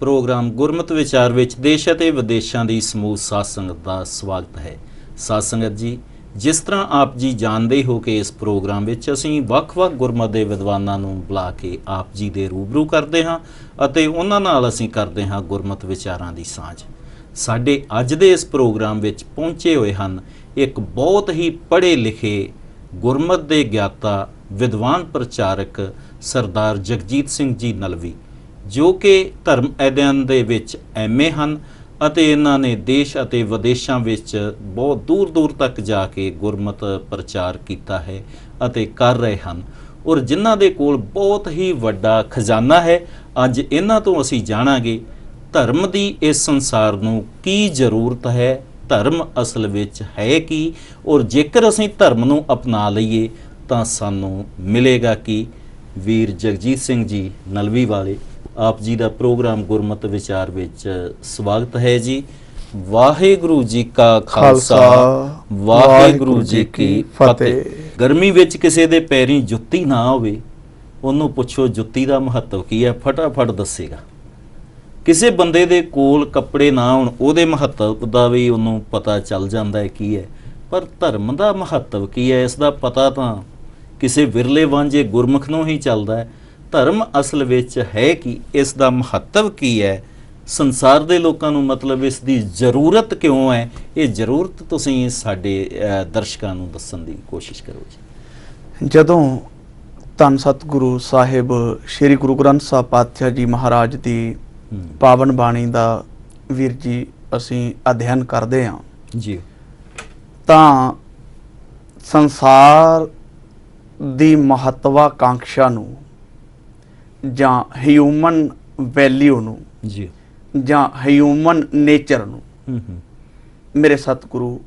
Programme Gurmat विचार विच देश ਅਤੇ ਵਿਦੇਸ਼ਾਂ ਦੀ ਸਮੂਹ ਸਾਧ ਸੰਗਤ ਦਾ ਸਵਾਗਤ ਹੈ। ਸਾਧ ਸੰਗਤ ਜੀ, ਜਿਸ ਤਰ੍ਹਾਂ ਆਪ ਜੀ ਜਾਣਦੇ ਹੋ ਕਿ ਇਸ ਪ੍ਰੋਗਰਾਮ ਵਿੱਚ ਅਸੀਂ ਵੱਖ-ਵੱਖ ਗੁਰਮਤ ਦੇ ਵਿਦਵਾਨਾਂ ਨੂੰ ਬੁਲਾ ਕੇ ਆਪ ਜੀ ਦੇ ਰੂਬਰੂ ਕਰਦੇ ਹਾਂ ਅਤੇ ਉਹਨਾਂ ਨਾਲ ਅਸੀਂ ਕਰਦੇ ਹਾਂ ਗੁਰਮਤ ਵਿਚਾਰਾਂ ਦੀ ਸਾਂਝ। ਸਾਡੇ ਅੱਜ ਦੇ ਇਸ ਪ੍ਰੋਗਰਾਮ ਵਿੱਚ ਪਹੁੰਚੇ ਹੋਏ ਹਨ ਇੱਕ ਬਹੁਤ ਹੀ ਪੜ੍ਹੇ ਲਿਖੇ ਗੁਰਮਤ ਦੇ ਗਿਆਤਾ ਵਿਦਵਾਨ ਪ੍ਰਚਾਰਕ ਸਰਦਾਰ ਜਗਜੀਤ ਸਿੰਘ ਜੀ ਨਲਵੀ, ਜੋ ਕਿ ਧਰਮ ਅਧਿਐਨ ਦੇ ਵਿੱਚ MA ਹਨ ਅਤੇ ਇਹਨਾਂ ਨੇ ਦੇਸ਼ ਅਤੇ ਵਿਦੇਸ਼ਾਂ ਵਿੱਚ ਬਹੁਤ ਦੂਰ ਦੂਰ ਤੱਕ ਜਾ ਕੇ ਗੁਰਮਤ ਪ੍ਰਚਾਰ ਕੀਤਾ ਹੈ ਅਤੇ ਕਰ ਰਹੇ ਹਨ, ਔਰ ਜਿਨ੍ਹਾਂ ਦੇ ਕੋਲ ਬਹੁਤ ਹੀ ਵੱਡਾ ਖਜ਼ਾਨਾ ਹੈ। ਅੱਜ ਇਹਨਾਂ ਤੋਂ ਅਸੀਂ ਜਾਣਾਂਗੇ ਧਰਮ ਦੀ ਇਸ ਸੰਸਾਰ ਨੂੰ ਕੀ ਜ਼ਰੂਰਤ ਹੈ, ਧਰਮ ਅਸਲ ਵਿੱਚ ਹੈ ਕੀ, ਔਰ ਜੇਕਰ ਅਸੀਂ ਧਰਮ ਨੂੰ ਅਪਣਾ ਲਈਏ ਤਾਂ ਸਾਨੂੰ ਮਿਲੇਗਾ ਕੀ। ਵੀਰ ਜਗਜੀਤ ਸਿੰਘ ਜੀ ਨਲਵੀ ਵਾਲੇ, ਆਪ ਜੀ ਦਾ ਪ੍ਰੋਗਰਾਮ ਗੁਰਮਤ ਵਿਚਾਰ ਵਿੱਚ ਸਵਾਗਤ ਹੈ ਜੀ। ਵਾਹਿਗੁਰੂ ਜੀ ਕਾ ਖਾਲਸਾ, ਵਾਹਿਗੁਰੂ ਜੀ ਕੀ ਫਤਿਹ। ਗਰਮੀ ਵਿੱਚ ਕਿਸੇ ਦੇ ਪੈਰੀਂ ਜੁੱਤੀ ਨਾ ਹੋਵੇ, ਉਹਨੂੰ ਪੁੱਛੋ ਜੁੱਤੀ ਦਾ ਮਹੱਤਵ ਕੀ ਹੈ, ਫਟਾਫਟ ਦੱਸੇਗਾ। ਕਿਸੇ ਬੰਦੇ ਦੇ ਕੋਲ ਕੱਪੜੇ ਨਾ ਹੋਣ, ਉਹਦੇ ਮਹੱਤਵ ਦਾ ਵੀ ਉਹਨੂੰ ਪਤਾ ਚੱਲ ਜਾਂਦਾ ਹੈ ਕੀ ਹੈ, ਪਰ ਧਰਮ ਦਾ ਮਹੱਤਵ ਕੀ ਹੈ ਇਸ ਦਾ ਪਤਾ ਤਾਂ ਕਿਸੇ ਵਿਰਲੇ ਵਾਂਝੇ ਗੁਰਮੁਖ ਨੂੰ ਹੀ ਚੱਲਦਾ ਹੈ। ਧਰਮ ਅਸਲ ਵਿੱਚ ਹੈ ਕੀ, ਇਸ ਦਾ ਮਹੱਤਵ ਕੀ ਹੈ, ਸੰਸਾਰ ਦੇ ਲੋਕਾਂ ਨੂੰ ਮਤਲਬ ਇਸ ਦੀ ਜ਼ਰੂਰਤ ਕਿਉਂ ਹੈ, ਇਹ ਜ਼ਰੂਰਤ ਤੁਸੀਂ ਸਾਡੇ ਦਰਸ਼ਕਾਂ ਨੂੰ ਦੱਸਣ ਦੀ ਕੋਸ਼ਿਸ਼ ਕਰੋ ਜੀ। ਜਦੋਂ ਧੰਨ ਸਤਿਗੁਰੂ ਸਾਹਿਬ ਸ੍ਰੀ ਗੁਰੂ ਗ੍ਰੰਥ ਸਾਹਿਬ ਪਾਤਸ਼ਾਹ ਜੀ ਮਹਾਰਾਜ ਦੀ ਪਾਵਨ ਬਾਣੀ ਦਾ ਵੀਰ ਜੀ ਅਸੀਂ ਅਧਿਐਨ ਕਰਦੇ ਹਾਂ ਜੀ, ਤਾਂ ਸੰਸਾਰ ਦੀ ਮਹੱਤਵਾਕਾਂਖਸ਼ਾ ਨੂੰ ਜਾਂ ਹਿਊਮਨ ਵੈਲਿਊ ਨੂੰ ਜੀ ਜਾਂ ਹਿਊਮਨ ਨੇਚਰ ਨੂੰ ਮੇਰੇ ਸਤਿਗੁਰੂ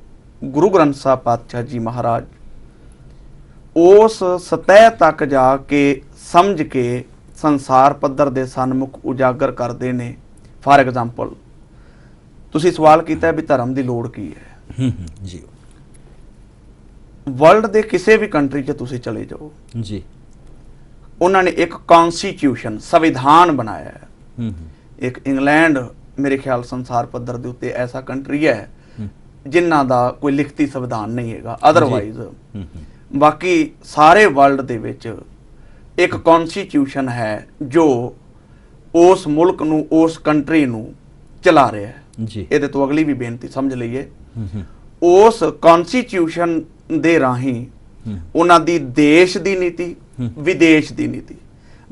ਗੁਰੂ ਗ੍ਰੰਥ ਸਾਹਿਬ ਪਾਤਸ਼ਾਹ ਜੀ ਮਹਾਰਾਜ ਉਸ ਸਤਹਿ ਤੱਕ ਜਾ ਕੇ ਸਮਝ ਕੇ ਸੰਸਾਰ ਪੱਧਰ ਦੇ ਸਨਮੁਖ ਉਜਾਗਰ ਕਰਦੇ ਨੇ। ਫਾਰ ਐਗਜ਼ਾਮਪਲ, ਤੁਸੀਂ ਸਵਾਲ ਕੀਤਾ ਵੀ ਧਰਮ ਦੀ ਲੋੜ ਕੀ ਹੈ ਜੀ। ਵਰਲਡ ਦੇ ਕਿਸੇ ਵੀ ਕੰਟਰੀ 'ਚ ਤੁਸੀਂ ਚਲੇ ਜਾਓ ਜੀ, ਉਹਨਾਂ ਨੇ ਇੱਕ ਕਨਸਟੀਟਿਊਸ਼ਨ ਸੰਵਿਧਾਨ ਬਣਾਇਆ ਹੈ। ਇੱਕ ਇੰਗਲੈਂਡ ਮੇਰੇ ਖਿਆਲ ਸੰਸਾਰ ਪੱਧਰ ਦੇ ਉੱਤੇ ਐਸਾ ਕੰਟਰੀ ਹੈ ਜਿਨ੍ਹਾਂ ਦਾ ਕੋਈ ਲਿਖਤੀ ਸੰਵਿਧਾਨ ਨਹੀਂ ਹੈਗਾ। ਅਦਰਵਾਈਜ਼ ਬਾਕੀ ਸਾਰੇ ਵਰਲਡ ਦੇ ਵਿੱਚ ਇੱਕ ਕਨਸਟੀਟਿਊਸ਼ਨ ਹੈ ਜੋ ਉਸ ਮੁਲਕ ਨੂੰ, ਉਸ ਕੰਟਰੀ ਨੂੰ ਚਲਾ ਰਿਹਾ ਹੈ ਜੀ। ਇਹਦੇ ਤੋਂ ਅਗਲੀ ਵੀ ਬੇਨਤੀ ਸਮਝ ਲਈਏ, ਉਸ ਕਨਸਟੀਟਿਊਸ਼ਨ ਦੇ ਰਾਹੀਂ ਉਹਨਾਂ ਦੀ ਦੇਸ਼ ਦੀ ਨੀਤੀ, ਵਿਦੇਸ਼ ਦੀ ਨੀਤੀ,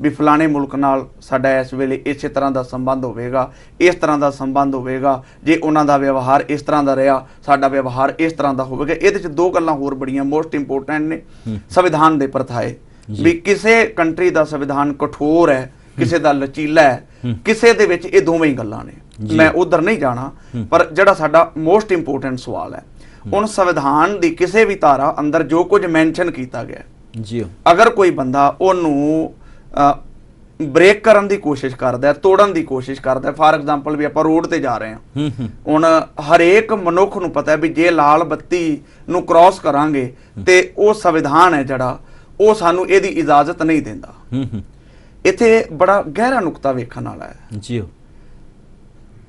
ਵੀ ਫਲਾਣੇ ਮੁਲਕ ਨਾਲ ਸਾਡਾ ਇਸ ਵੇਲੇ ਇਸੇ ਤਰ੍ਹਾਂ ਦਾ ਸੰਬੰਧ ਹੋਵੇਗਾ, ਇਸ ਤਰ੍ਹਾਂ ਦਾ ਸੰਬੰਧ ਹੋਵੇਗਾ, ਜੇ ਉਹਨਾਂ ਦਾ ਵਿਵਹਾਰ ਇਸ ਤਰ੍ਹਾਂ ਦਾ ਰਿਹਾ ਸਾਡਾ ਵਿਵਹਾਰ ਇਸ ਤਰ੍ਹਾਂ ਦਾ ਹੋਵੇਗਾ। ਇਹਦੇ 'ਚ ਦੋ ਗੱਲਾਂ ਹੋਰ ਬੜੀਆਂ ਮੋਸਟ ਇੰਪੋਰਟੈਂਟ ਨੇ ਸੰਵਿਧਾਨ ਦੇ ਪ੍ਰਥਾਏ, ਵੀ ਕਿਸੇ ਕੰਟਰੀ ਦਾ ਸੰਵਿਧਾਨ ਕਠੋਰ ਹੈ, ਕਿਸੇ ਦਾ ਲਚੀਲਾ ਹੈ, ਕਿਸੇ ਦੇ ਵਿੱਚ ਇਹ ਦੋਵੇਂ ਹੀ ਗੱਲਾਂ ਨੇ। ਮੈਂ ਉਧਰ ਨਹੀਂ ਜਾਣਾ, ਪਰ ਜਿਹੜਾ ਸਾਡਾ ਮੋਸਟ ਇੰਪੋਰਟੈਂਟ ਸਵਾਲ ਹੈ, ਹੁਣ ਸੰਵਿਧਾਨ ਦੀ ਕਿਸੇ ਵੀ ਧਾਰਾ ਅੰਦਰ ਜੋ ਕੁਝ ਮੈਂਸ਼ਨ ਕੀਤਾ ਗਿਆ ਜੀ, ਅਗਰ ਕੋਈ ਬੰਦਾ ਉਹਨੂੰ ਬ੍ਰੇਕ ਕਰਨ ਦੀ ਕੋਸ਼ਿਸ਼ ਕਰਦਾ, ਤੋੜਨ ਦੀ ਕੋਸ਼ਿਸ਼ ਕਰਦਾ, ਫਾਰ ਐਗਜ਼ਾਮਪਲ ਵੀ ਆਪਾਂ ਰੋਡ ਤੇ ਜਾ ਰਹੇ ਹਾਂ, ਹੁਣ ਹਰੇਕ ਮਨੁੱਖ ਨੂੰ ਪਤਾ ਵੀ ਜੇ ਲਾਲ ਬੱਤੀ ਨੂੰ ਕ੍ਰਾਸ ਕਰਾਂਗੇ ਤੇ ਉਹ ਸੰਵਿਧਾਨ ਹੈ ਜਿਹੜਾ ਉਹ ਸਾਨੂੰ ਇਹਦੀ ਇਜਾਜ਼ਤ ਨਹੀਂ ਦਿੰਦਾ। ਇੱਥੇ ਬੜਾ ਗਹਿਰਾ ਨੁਕਤਾ ਵੇਖਣ ਵਾਲਾ ਹੈ ਜੀ।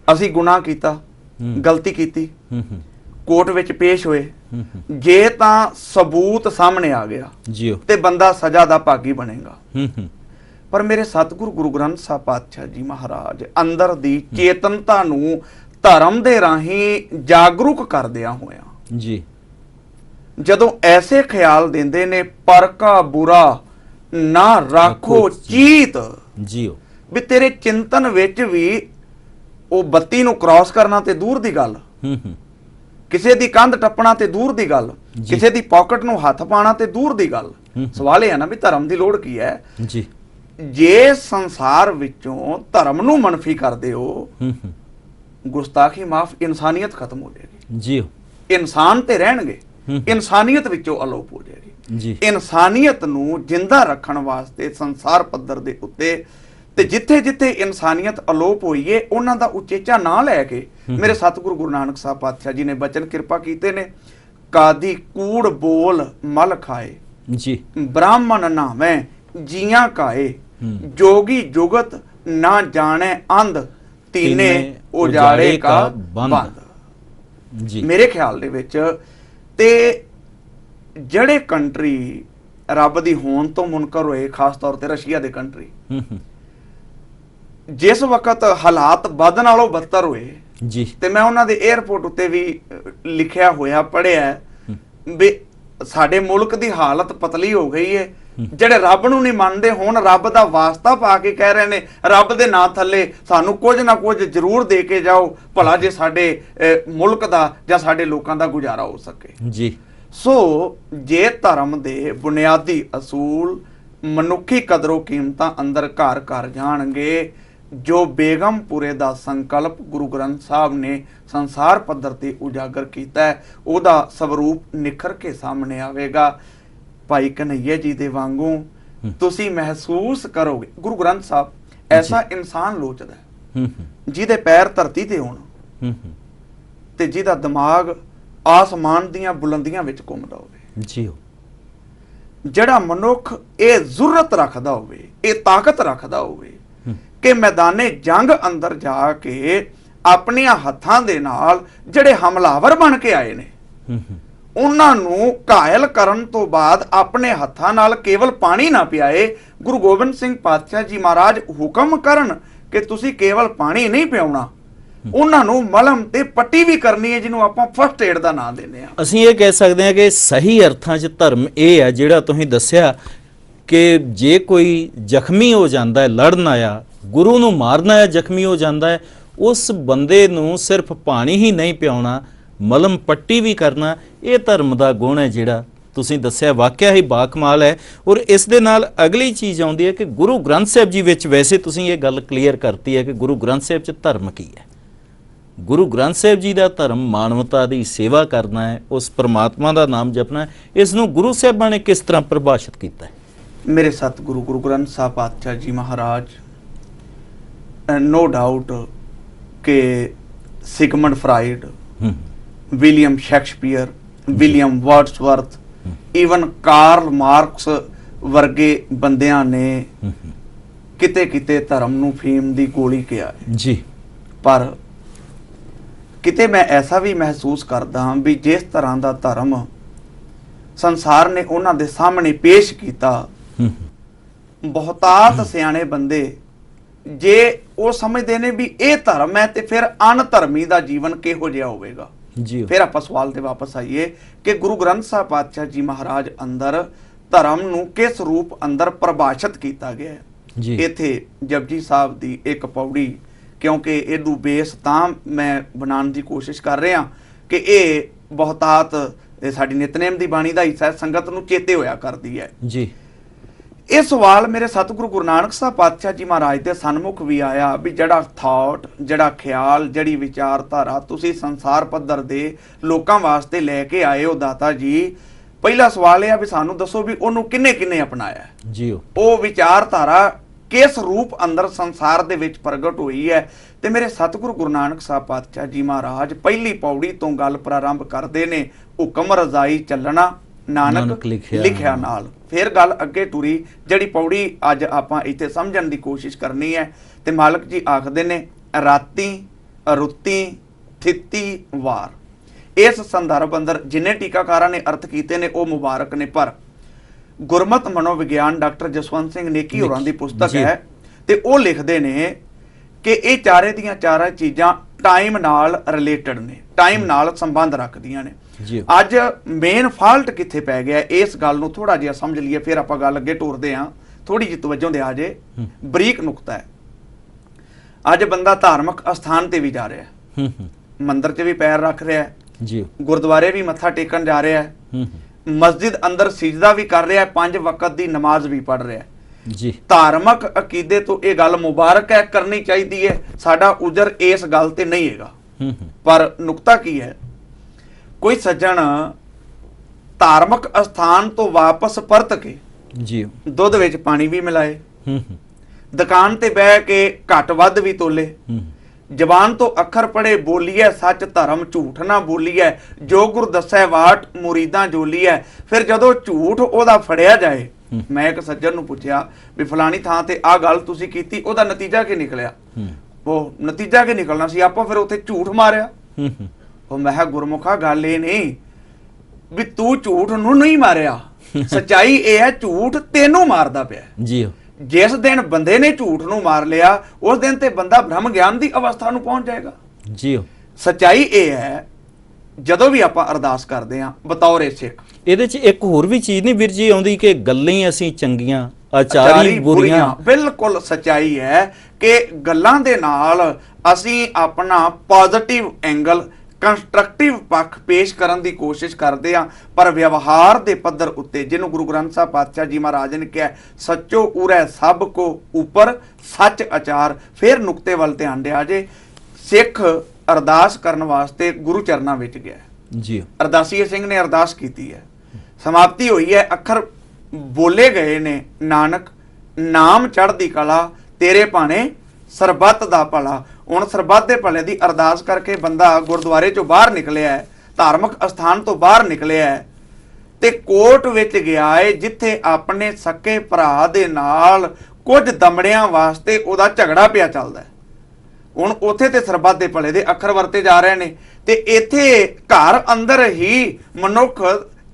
ਅਸੀਂ ਗੁਨਾਹ ਕੀਤਾ, ਗਲਤੀ ਕੀਤੀ, ਕੋਰਟ ਵਿੱਚ ਪੇਸ਼ ਹੋਏ, ਜੇ ਤਾਂ ਸਬੂਤ ਸਾਹਮਣੇ ਆ ਗਿਆ ਜੀ ਤੇ ਬੰਦਾ ਸਜ਼ਾ ਦਾ ਭਾਗੀ ਬਣੇਗਾ। ਪਰ ਮੇਰੇ ਸਤਿਗੁਰੂ ਗੁਰੂ ਗ੍ਰੰਥ ਸਾਹਿਬ ਪਾਤਸ਼ਾਹ ਜੀ ਮਹਾਰਾਜ ਅੰਦਰ ਦੀ ਚੇਤਨਤਾ ਨੂੰ ਧਰਮ ਦੇ ਰਾਹੀਂ ਜਾਗਰੂਕ ਕਰਦਿਆਂ ਹੋਇਆਂ ਜੀ, ਜਦੋਂ ਐਸੇ ਖਿਆਲ ਦਿੰਦੇ ਨੇ, ਪਰ ਕਾ ਬੁਰਾ ਨਾ ਰੱਖੋ ਚੀਤ ਜੀ, ਵੀ ਤੇਰੇ ਚਿੰਤਨ ਵਿੱਚ ਵੀ ਉਹ ਬੱਤੀ ਨੂੰ ਕ੍ਰਾਸ ਕਰਨਾ ਤੇ ਦੂਰ ਦੀ ਗੱਲ, ਕਿਸੇ ਦੀ ਕੰਧ ਟੱਪਣਾ ਤੇ ਦੂਰ ਦੀ ਗੱਲ, ਕਿਸੇ ਦੀ ਪਾਕਟ ਨੂੰ ਹੱਥ ਪਾਣਾ ਤੇ ਦੂਰ ਦੀ ਗੱਲ। ਸਵਾਲ ਇਹ ਹੈ ਨਾ ਵੀ ਧਰਮ ਦੀ ਲੋੜ ਕੀ ਹੈ ਜੀ। ਜੇ ਸੰਸਾਰ ਵਿੱਚੋਂ ਧਰਮ ਨੂੰ ਮਨਫੀ ਕਰਦੇ ਹੋ, ਗੁਸਤਾਖੀ ਮਾਫ, ਇਨਸਾਨੀਅਤ ਖਤਮ ਹੋ ਜਾਏਗੀ ਜੀ। ਇਨਸਾਨ ਤੇ ਰਹਿਣਗੇ, ਇਨਸਾਨੀਅਤ ਵਿੱਚੋਂ ਅਲੋਪ ਹੋ ਜਾਏਗੀ ਜੀ। ਇਨਸਾਨੀਅਤ ਨੂੰ ਜਿੰਦਾ ਰੱਖਣ ਵਾਸਤੇ ਸੰਸਾਰ ਪੱਧਰ ਦੇ ਉੱਤੇ ਤੇ ਜਿੱਥੇ ਜਿੱਥੇ ਇਨਸਾਨੀਅਤ ਅਲੋਪ ਹੋਈ ਏ ਉਹਨਾਂ ਦਾ ਉਚੇਚਾ ਨਾ ਲੈ ਕੇ ਮੇਰੇ ਸਤਿਗੁਰੂ ਗੁਰੂ ਨਾਨਕ ਸਾਹਿਬ ਪਾਤਸ਼ਾਹ ਜੀ ਨੇ ਬਚਨ ਕਿਰਪਾ ਕੀਤੇ ਨੇ, ਕਾਦੀ ਕੂੜ ਬੋਲ ਮਲ ਖਾਏ ਜੀ, ਬ੍ਰਾਹਮਣ ਨਾਵੇਂ ਜੀਆਂ ਕਾਏ, जोगी जुगत ना जाने अंध तीने उजाड़े का बंद। जी मेरे ख्याल ਦੇ ਵਿੱਚ ਤੇ ਜਿਹੜੇ ਕੰਟਰੀ ਰੱਬ ਦੀ ਹੋਣ ਤੋਂ ਮੁਨਕਰ ਹੋਏ, ਖਾਸ ਤੌਰ ਤੇ ਰਸ਼ੀਆ ਦੇ ਕੰਟਰੀ, ਜਿਸ ਵਕਤ ਹਾਲਾਤ ਵੱਧ ਨਾਲੋਂ ਬੱਤਰ ਹੋਏ ਜੀ, ਤੇ ਮੈਂ ਉਹਨਾਂ ਦੇ 에ਅਰਪੋਰਟ ਉੱਤੇ ਵੀ ਲਿਖਿਆ ਹੋਇਆ ਪੜ੍ਹਿਆ ਵੀ ਸਾਡੇ ਮੁਲਕ ਦੀ ਹਾਲਤ ਪਤਲੀ ਹੋ ਗਈ ਹੈ। ਜਿਹੜੇ ਰੱਬ ਨੂੰ ਨਹੀਂ ਮੰਨਦੇ, ਹੁਣ ਰੱਬ ਦਾ ਵਾਸਤਾ ਪਾ ਕੇ ਕਹਿ ਰਹੇ ਨੇ ਰੱਬ ਦੇ ਨਾਂ ਥੱਲੇ ਸਾਨੂੰ ਕੁਝ ਨਾ ਕੁਝ ਜ਼ਰੂਰ ਦੇ ਕੇ ਜਾਓ, ਭਲਾ ਜੇ ਸਾਡੇ ਮੁਲਕ ਦਾ ਜਾਂ ਸਾਡੇ ਲੋਕਾਂ ਦਾ ਗੁਜ਼ਾਰਾ ਹੋ ਸਕੇ। ਜੀ ਸੋ ਜੇ ਧਰਮ ਦੇ ਬੁਨਿਆਦੀ ਅਸੂਲ, ਮਨੁੱਖੀ ਕਦਰੋ ਕੀਮਤਾਂ ਅੰਦਰ ਘਰ ਘਰ ਜਾਣਗੇ, ਜੋ ਬੇਗਮਪੁਰੇ ਦਾ ਸੰਕਲਪ ਗੁਰੂ ਗ੍ਰੰਥ ਸਾਹਿਬ ਨੇ ਸੰਸਾਰ ਪੱਧਰ ਤੇ ਉਜਾਗਰ ਕੀਤਾ ਹੈ, ਉਹਦਾ ਸਵਰੂਪ ਨਿਖਰ ਕੇ ਸਾਹਮਣੇ ਆਵੇਗਾ। ਭਾਈ ਕਨਈਆ ਜੀ ਦੇ ਵਾਂਗੂ ਤੁਸੀਂ ਮਹਿਸੂਸ ਕਰੋਗੇ ਗੁਰੂ ਗ੍ਰੰਥ ਸਾਹਿਬ ਐਸਾ ਇਨਸਾਨ ਲੋਚਦਾ ਹੈ ਜਿਹਦੇ ਪੈਰ ਧਰਤੀ ਤੇ ਹੋਣ ਤੇ ਜਿਹਦਾ ਦਿਮਾਗ ਆਸਮਾਨ ਦੀਆਂ ਬੁਲੰਦੀਆਂ ਵਿੱਚ ਘੁੰਮਦਾ ਹੋਵੇ। ਜੀ ਜਿਹੜਾ ਮਨੁੱਖ ਇਹ ਜ਼ੁਰਤ ਰੱਖਦਾ ਹੋਵੇ, ਇਹ ਤਾਕਤ ਰੱਖਦਾ ਹੋਵੇ ਕਿ ਮੈਦਾਨੇ ਜੰਗ ਅੰਦਰ ਜਾ ਕੇ ਆਪਣੀਆਂ ਹੱਥਾਂ ਦੇ ਨਾਲ ਜਿਹੜੇ ਹਮਲਾਵਰ ਬਣ ਕੇ ਆਏ ਨੇ ਉਹਨਾਂ ਨੂੰ ਘਾਇਲ ਕਰਨ ਤੋਂ ਬਾਅਦ ਆਪਣੇ ਹੱਥਾਂ ਨਾਲ ਕੇਵਲ ਪਾਣੀ ਨਾ ਪਿਆਏ, ਗੁਰੂ ਗੋਬਿੰਦ ਸਿੰਘ ਪਾਤਸ਼ਾਹ ਜੀ ਮਹਾਰਾਜ ਹੁਕਮ ਕਰਨ ਕਿ ਤੁਸੀਂ ਕੇਵਲ ਪਾਣੀ ਨਹੀਂ ਪਿਆਉਣਾ, ਉਹਨਾਂ ਨੂੰ ਮਲਮ ਤੇ ਪੱਟੀ ਵੀ ਕਰਨੀ ਹੈ, ਜਿਹਨੂੰ ਆਪਾਂ ਫਸਟ ਏਡ ਦਾ ਨਾਮ ਦਿੰਦੇ ਆ। ਅਸੀਂ ਇਹ ਕਹਿ ਸਕਦੇ ਹਾਂ ਕਿ ਸਹੀ ਅਰਥਾਂ 'ਚ ਧਰਮ ਇਹ ਹੈ ਜਿਹੜਾ ਤੁਸੀਂ ਦੱਸਿਆ ਕਿ ਜੇ ਕੋਈ ਜ਼ਖਮੀ ਹੋ ਜਾਂਦਾ ਹੈ, ਲੜਨ ਆਇਆ, ਗੁਰੂ ਨੂੰ ਮਾਰਨਾ ਹੈ, ਜ਼ਖਮੀ ਹੋ ਜਾਂਦਾ ਹੈ, ਉਸ ਬੰਦੇ ਨੂੰ ਸਿਰਫ ਪਾਣੀ ਹੀ ਨਹੀਂ ਪਿਆਉਣਾ, ਮਲਮ ਪੱਟੀ ਵੀ ਕਰਨਾ, ਇਹ ਧਰਮ ਦਾ ਗੁਣ ਹੈ ਜਿਹੜਾ ਤੁਸੀਂ ਦੱਸਿਆ, ਵਾਕਿਆ ਹੀ ਬਾਕਮਾਲ ਹੈ। ਔਰ ਇਸ ਦੇ ਨਾਲ ਅਗਲੀ ਚੀਜ਼ ਆਉਂਦੀ ਹੈ ਕਿ ਗੁਰੂ ਗ੍ਰੰਥ ਸਾਹਿਬ ਜੀ ਵਿੱਚ, ਵੈਸੇ ਤੁਸੀਂ ਇਹ ਗੱਲ ਕਲੀਅਰ ਕਰਤੀ ਹੈ ਕਿ ਗੁਰੂ ਗ੍ਰੰਥ ਸਾਹਿਬ 'ਚ ਧਰਮ ਕੀ ਹੈ। ਗੁਰੂ ਗ੍ਰੰਥ ਸਾਹਿਬ ਜੀ ਦਾ ਧਰਮ ਮਾਨਵਤਾ ਦੀ ਸੇਵਾ ਕਰਨਾ ਹੈ, ਉਸ ਪਰਮਾਤਮਾ ਦਾ ਨਾਮ ਜਪਣਾ ਹੈ। ਇਸ ਨੂੰ ਗੁਰੂ ਸਾਹਿਬਾਂ ਨੇ ਕਿਸ ਤਰ੍ਹਾਂ ਪ੍ਰਭਾਸ਼ਿਤ ਕੀਤਾ ਹੈ? ਮੇਰੇ ਸਤਿਗੁਰੂ ਗੁਰੂ ਗ੍ਰੰਥ ਸਾਹਿਬ ਪਾਤਸ਼ਾਹ ਜੀ ਮਹਾਰਾਜ, नो डाउट कि Sigmund Freud, William Shakespeare, William Wordsworth, even Karl Marx वर्गे बंदियां ने किते किते धर्म नूं फीम दी गोली किया जी, पर किते मैं ऐसा भी महसूस करदा हां भी जिस तरह दा धर्म संसार ने उन्हां दे सामने पेश कीता, बहुतात सियाणे बंदे जे वो समझते ने भी ये धर्म है तो फिर अनधर्मी का जीवन किहो जिहा होवेगा। फिर आप सवाल ते वापस आइए कि गुरु ग्रंथ साहब पातशाह जी महाराज अंदर धर्म नूं किस रूप अंदर परिभाषित किया गया है। इत्थे जपजी साहब की एक पौड़ी, क्योंकि इदू बेस तां मैं बनाने की कोशिश कर रहा कि ये बहुतात साडी नितनेम की बाणी का हिस्सा संगत नूं चेते होया करदी है जी। ਇਹ ਸਵਾਲ ਮੇਰੇ ਸਤਿਗੁਰੂ ਗੁਰੂ ਨਾਨਕ ਸਾਹਿਬ ਪਾਤਸ਼ਾਹ ਜੀ ਮਹਾਰਾਜ ਦੇ ਸਨਮੁਖ ਵੀ ਆਇਆ ਵੀ ਜਿਹੜਾ ਥਾਟ, ਜਿਹੜਾ ਖਿਆਲ, ਜਿਹੜੀ ਵਿਚਾਰਧਾਰਾ ਤੁਸੀਂ ਸੰਸਾਰ ਪੱਧਰ ਦੇ ਲੋਕਾਂ ਵਾਸਤੇ ਲੈ ਕੇ ਆਏ ਹੋ ਦਾਤਾ ਜੀ, ਪਹਿਲਾ ਸਵਾਲ ਇਹ ਆ ਵੀ ਸਾਨੂੰ ਦੱਸੋ ਵੀ ਉਹਨੂੰ ਕਿੰਨੇ ਕਿੰਨੇ ਅਪਣਾਇਆ ਜੀ। ਉਹ ਵਿਚਾਰਧਾਰਾ ਕਿਸ ਰੂਪ ਅੰਦਰ ਸੰਸਾਰ ਦੇ ਵਿੱਚ ਪ੍ਰਗਟ ਹੋਈ ਹੈ। ਤੇ ਮੇਰੇ ਸਤਿਗੁਰੂ ਗੁਰੂ ਨਾਨਕ ਸਾਹਿਬ ਪਾਤਸ਼ਾਹ ਜੀ ਮਹਾਰਾਜ ਪਹਿਲੀ ਪੌੜੀ ਤੋਂ ਗੱਲ ਪ੍ਰਾਰੰਭ ਕਰਦੇ ਨੇ, ਹੁਕਮ ਰਜ਼ਾਈ ਚੱਲਣਾ ਨਾਨਕ ਲਿਖਿਆ ਨਾਲ। फिर गल अगे टुरी, जड़ी पौड़ी अज आपां इत्थे समझण दी कोशिश करनी है। ते मालक जी आखदे ने राती रुत्ती थित्ती वार। इस संदर्भ अंदर जिन्ने टीकाकारां ने अर्थ कीते ने वो मुबारक ने, पर गुरमत मनोविग्यान डॉक्टर जसवंत सिंह नेकी होरां दी पुस्तक है ते वो लिखदे ने कि ये चारे दियां चारा चीज़ां टाइम नाल रिलेटेड ने, टाइम नाल संबंध रखदियां ने। अज मेन फॉल्ट कित्थे पै गया, इस गल नूं थोड़ा जिहा समझ लईए, फिर आपां गल अगे टुरदे हां। थोड़ी जी तवज्जो दे आ जे, बरीक नुकता है। अज बंदा धार्मिक अस्थान ते भी जा रहा है, मंदिर च भी पैर रख रहा है जी, गुरुद्वारे भी मत्था टेकन जा रहा है, मस्जिद अंदर सिजदा भी कर रहा है, 5 वक्त की नमाज भी पढ़ रहा है जी। धार्मिक अकीदे तो यह गल मुबारक है, करनी चाहिए है, साडा उजर इस गल ते नहीं हैगा। पर नुकता की है, कोई सज्जन धार्मिक अस्थान तो वापस परत के जी दुध विच पानी भी मिलाए, दुकान ते बह के घट वध भी तोले, जबान तो अखर पढ़े बोलीए सच धर्म झूठ ना बोलीए, जो गुर दसै वाट मुरीदां जोलीए। फिर जदों झूठ ओदा फड़िया जाए, मैं एक सज्जन नूं पुछया भी फलानी थां ते आ गल तुसीं कीती, ओदा नतीजा की निकलिया? ਉਹ ਨਤੀਜਾ ਕੀ ਨਿਕਲਣਾ ਸੀ, ਆਪਾਂ ਫਿਰ ਉੱਥੇ ਝੂਠ ਮਾਰਿਆ। ਉਹ ਮੈਂ ਕਿਹਾ ਗੁਰਮੁਖਾ ਗੱਲ ਇਹ ਨਹੀਂ ਵੀ ਤੂੰ ਝੂਠ ਨੂੰ ਨਹੀਂ ਮਾਰਿਆ, ਸੱਚਾਈ ਇਹ ਹੈ ਝੂਠ ਤੈਨੂੰ ਮਾਰਦਾ ਪਿਆ ਜੀ। ਜਿਸ ਦਿਨ ਬੰਦੇ ਨੇ ਝੂਠ ਨੂੰ ਮਾਰ ਲਿਆ ਉਸ ਦਿਨ ਤੇ ਬੰਦਾ ਬ੍ਰਹਮ ਗਿਆਨ ਦੀ ਅਵਸਥਾ ਨੂੰ ਪਹੁੰਚ ਜਾਏਗਾ ਜੀ। ਸੱਚਾਈ ਇਹ ਹੈ ਜਦੋਂ ਵੀ ਆਪਾਂ ਅਰਦਾਸ ਕਰਦੇ ਹਾਂ ਬਤੌਰ ਸਿੱਖ, ਇਹਦੇ 'ਚ ਇੱਕ ਹੋਰ ਵੀ ਚੀਜ਼ ਨਹੀਂ ਵੀਰ ਜੀ ਆਉਂਦੀ ਕਿ ਗੱਲਾਂ ਹੀ ਅਸੀਂ ਚੰਗੀਆਂ ਆਚਾਰੀ ਬੁਰੀਆਂ। ਬਿਲਕੁਲ ਸੱਚਾਈ ਹੈ ਕਿ ਗੱਲਾਂ ਦੇ ਨਾਲ ਅਸੀਂ ਆਪਣਾ ਪੋਜ਼ਿਟਿਵ ਐਂਗਲ ਕੰਸਟਰਕਟਿਵ ਪੱਖ ਪੇਸ਼ ਕਰਨ ਦੀ ਕੋਸ਼ਿਸ਼ ਕਰਦੇ ਆ, ਪਰ ਵਿਵਹਾਰ ਦੇ ਪੱਧਰ ਉੱਤੇ ਜਿਹਨੂੰ ਗੁਰੂ ਗ੍ਰੰਥ ਸਾਹਿਬ ਪਾਤਸ਼ਾਹ ਜੀ ਮਹਾਰਾਜ ਨੇ ਕਿਹਾ ਸੱਚੋ ਉਰੈ ਸਭ ਕੋ ਉੱਪਰ ਸੱਚ ਆਚਾਰ। ਫਿਰ ਨੁਕਤੇ ਵੱਲ ਧਿਆਨ ਦਿਆ ਜੇ, ਸਿੱਖ ਅਰਦਾਸ ਕਰਨ ਵਾਸਤੇ ਗੁਰੂ ਚਰਨਾਂ ਵਿੱਚ ਗਿਆ ਜੀ। ਅਰਦਾਸੀਏ ਸਿੰਘ ਨੇ ਅਰਦਾਸ ਕੀਤੀ ਹੈ, ਸਮਾਪਤੀ ਹੋਈ ਹੈ, ਅੱਖਰ ਬੋਲੇ ਗਏ ਨੇ, ਨਾਨਕ ਨਾਮ ਚੜ੍ਹਦੀ ਕਲਾ ਤੇਰੇ ਭਾਣੇ ਸਰਬੱਤ ਦਾ ਭਲਾ। ਹੁਣ ਸਰਬੱਤ ਦੇ ਭਲੇ ਦੀ ਅਰਦਾਸ ਕਰਕੇ ਬੰਦਾ ਗੁਰਦੁਆਰੇ ਚੋਂ ਬਾਹਰ ਨਿਕਲਿਆ ਹੈ, ਧਾਰਮਿਕ ਅਸਥਾਨ ਤੋਂ ਬਾਹਰ ਨਿਕਲਿਆ ਹੈ ਤੇ ਕੋਰਟ ਵਿੱਚ ਗਿਆ ਹੈ ਜਿੱਥੇ ਆਪਣੇ ਸਕੇ ਭਰਾ ਦੇ ਨਾਲ ਕੁਝ ਦਮੜਿਆਂ ਵਾਸਤੇ ਉਹਦਾ ਝਗੜਾ ਪਿਆ ਚੱਲਦਾ ਹੈ। ਹੁਣ ਉੱਥੇ ਤੇ ਸਰਬੱਤ ਦੇ ਭਲੇ ਦੇ ਅੱਖਰ ਵਰਤੇ ਜਾ ਰਹੇ ਨੇ ਤੇ ਇੱਥੇ ਘਰ ਅੰਦਰ ਹੀ ਮਨੁੱਖ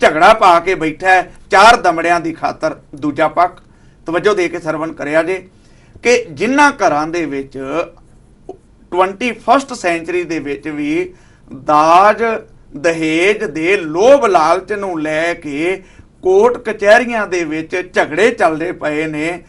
ਝਗੜਾ ਪਾ ਕੇ ਬੈਠਾ ਹੈ ਚਾਰ ਦਮੜਿਆਂ ਦੀ ਖਾਤਰ। ਦੂਜਾ ਪੱਖ ਤਵੱਜੋ ਦੇ ਕੇ ਸਰਵਣ ਕਰਿਆ ਜੇ ਕਿ ਜਿਨ੍ਹਾਂ ਘਰਾਂ ਦੇ ਵਿੱਚ 21st ਸੈਂਚਰੀ ਦੇ ਵਿੱਚ ਵੀ ਦਾਜ ਦਹੇਜ ਦੇ ਲੋਭ ਲਾਲਚ ਨੂੰ ਲੈ ਕੇ ਕੋਰਟ ਕਚਹਿਰੀਆਂ ਦੇ ਵਿੱਚ ਝਗੜੇ ਚੱਲਦੇ ਪਏ ਨੇ,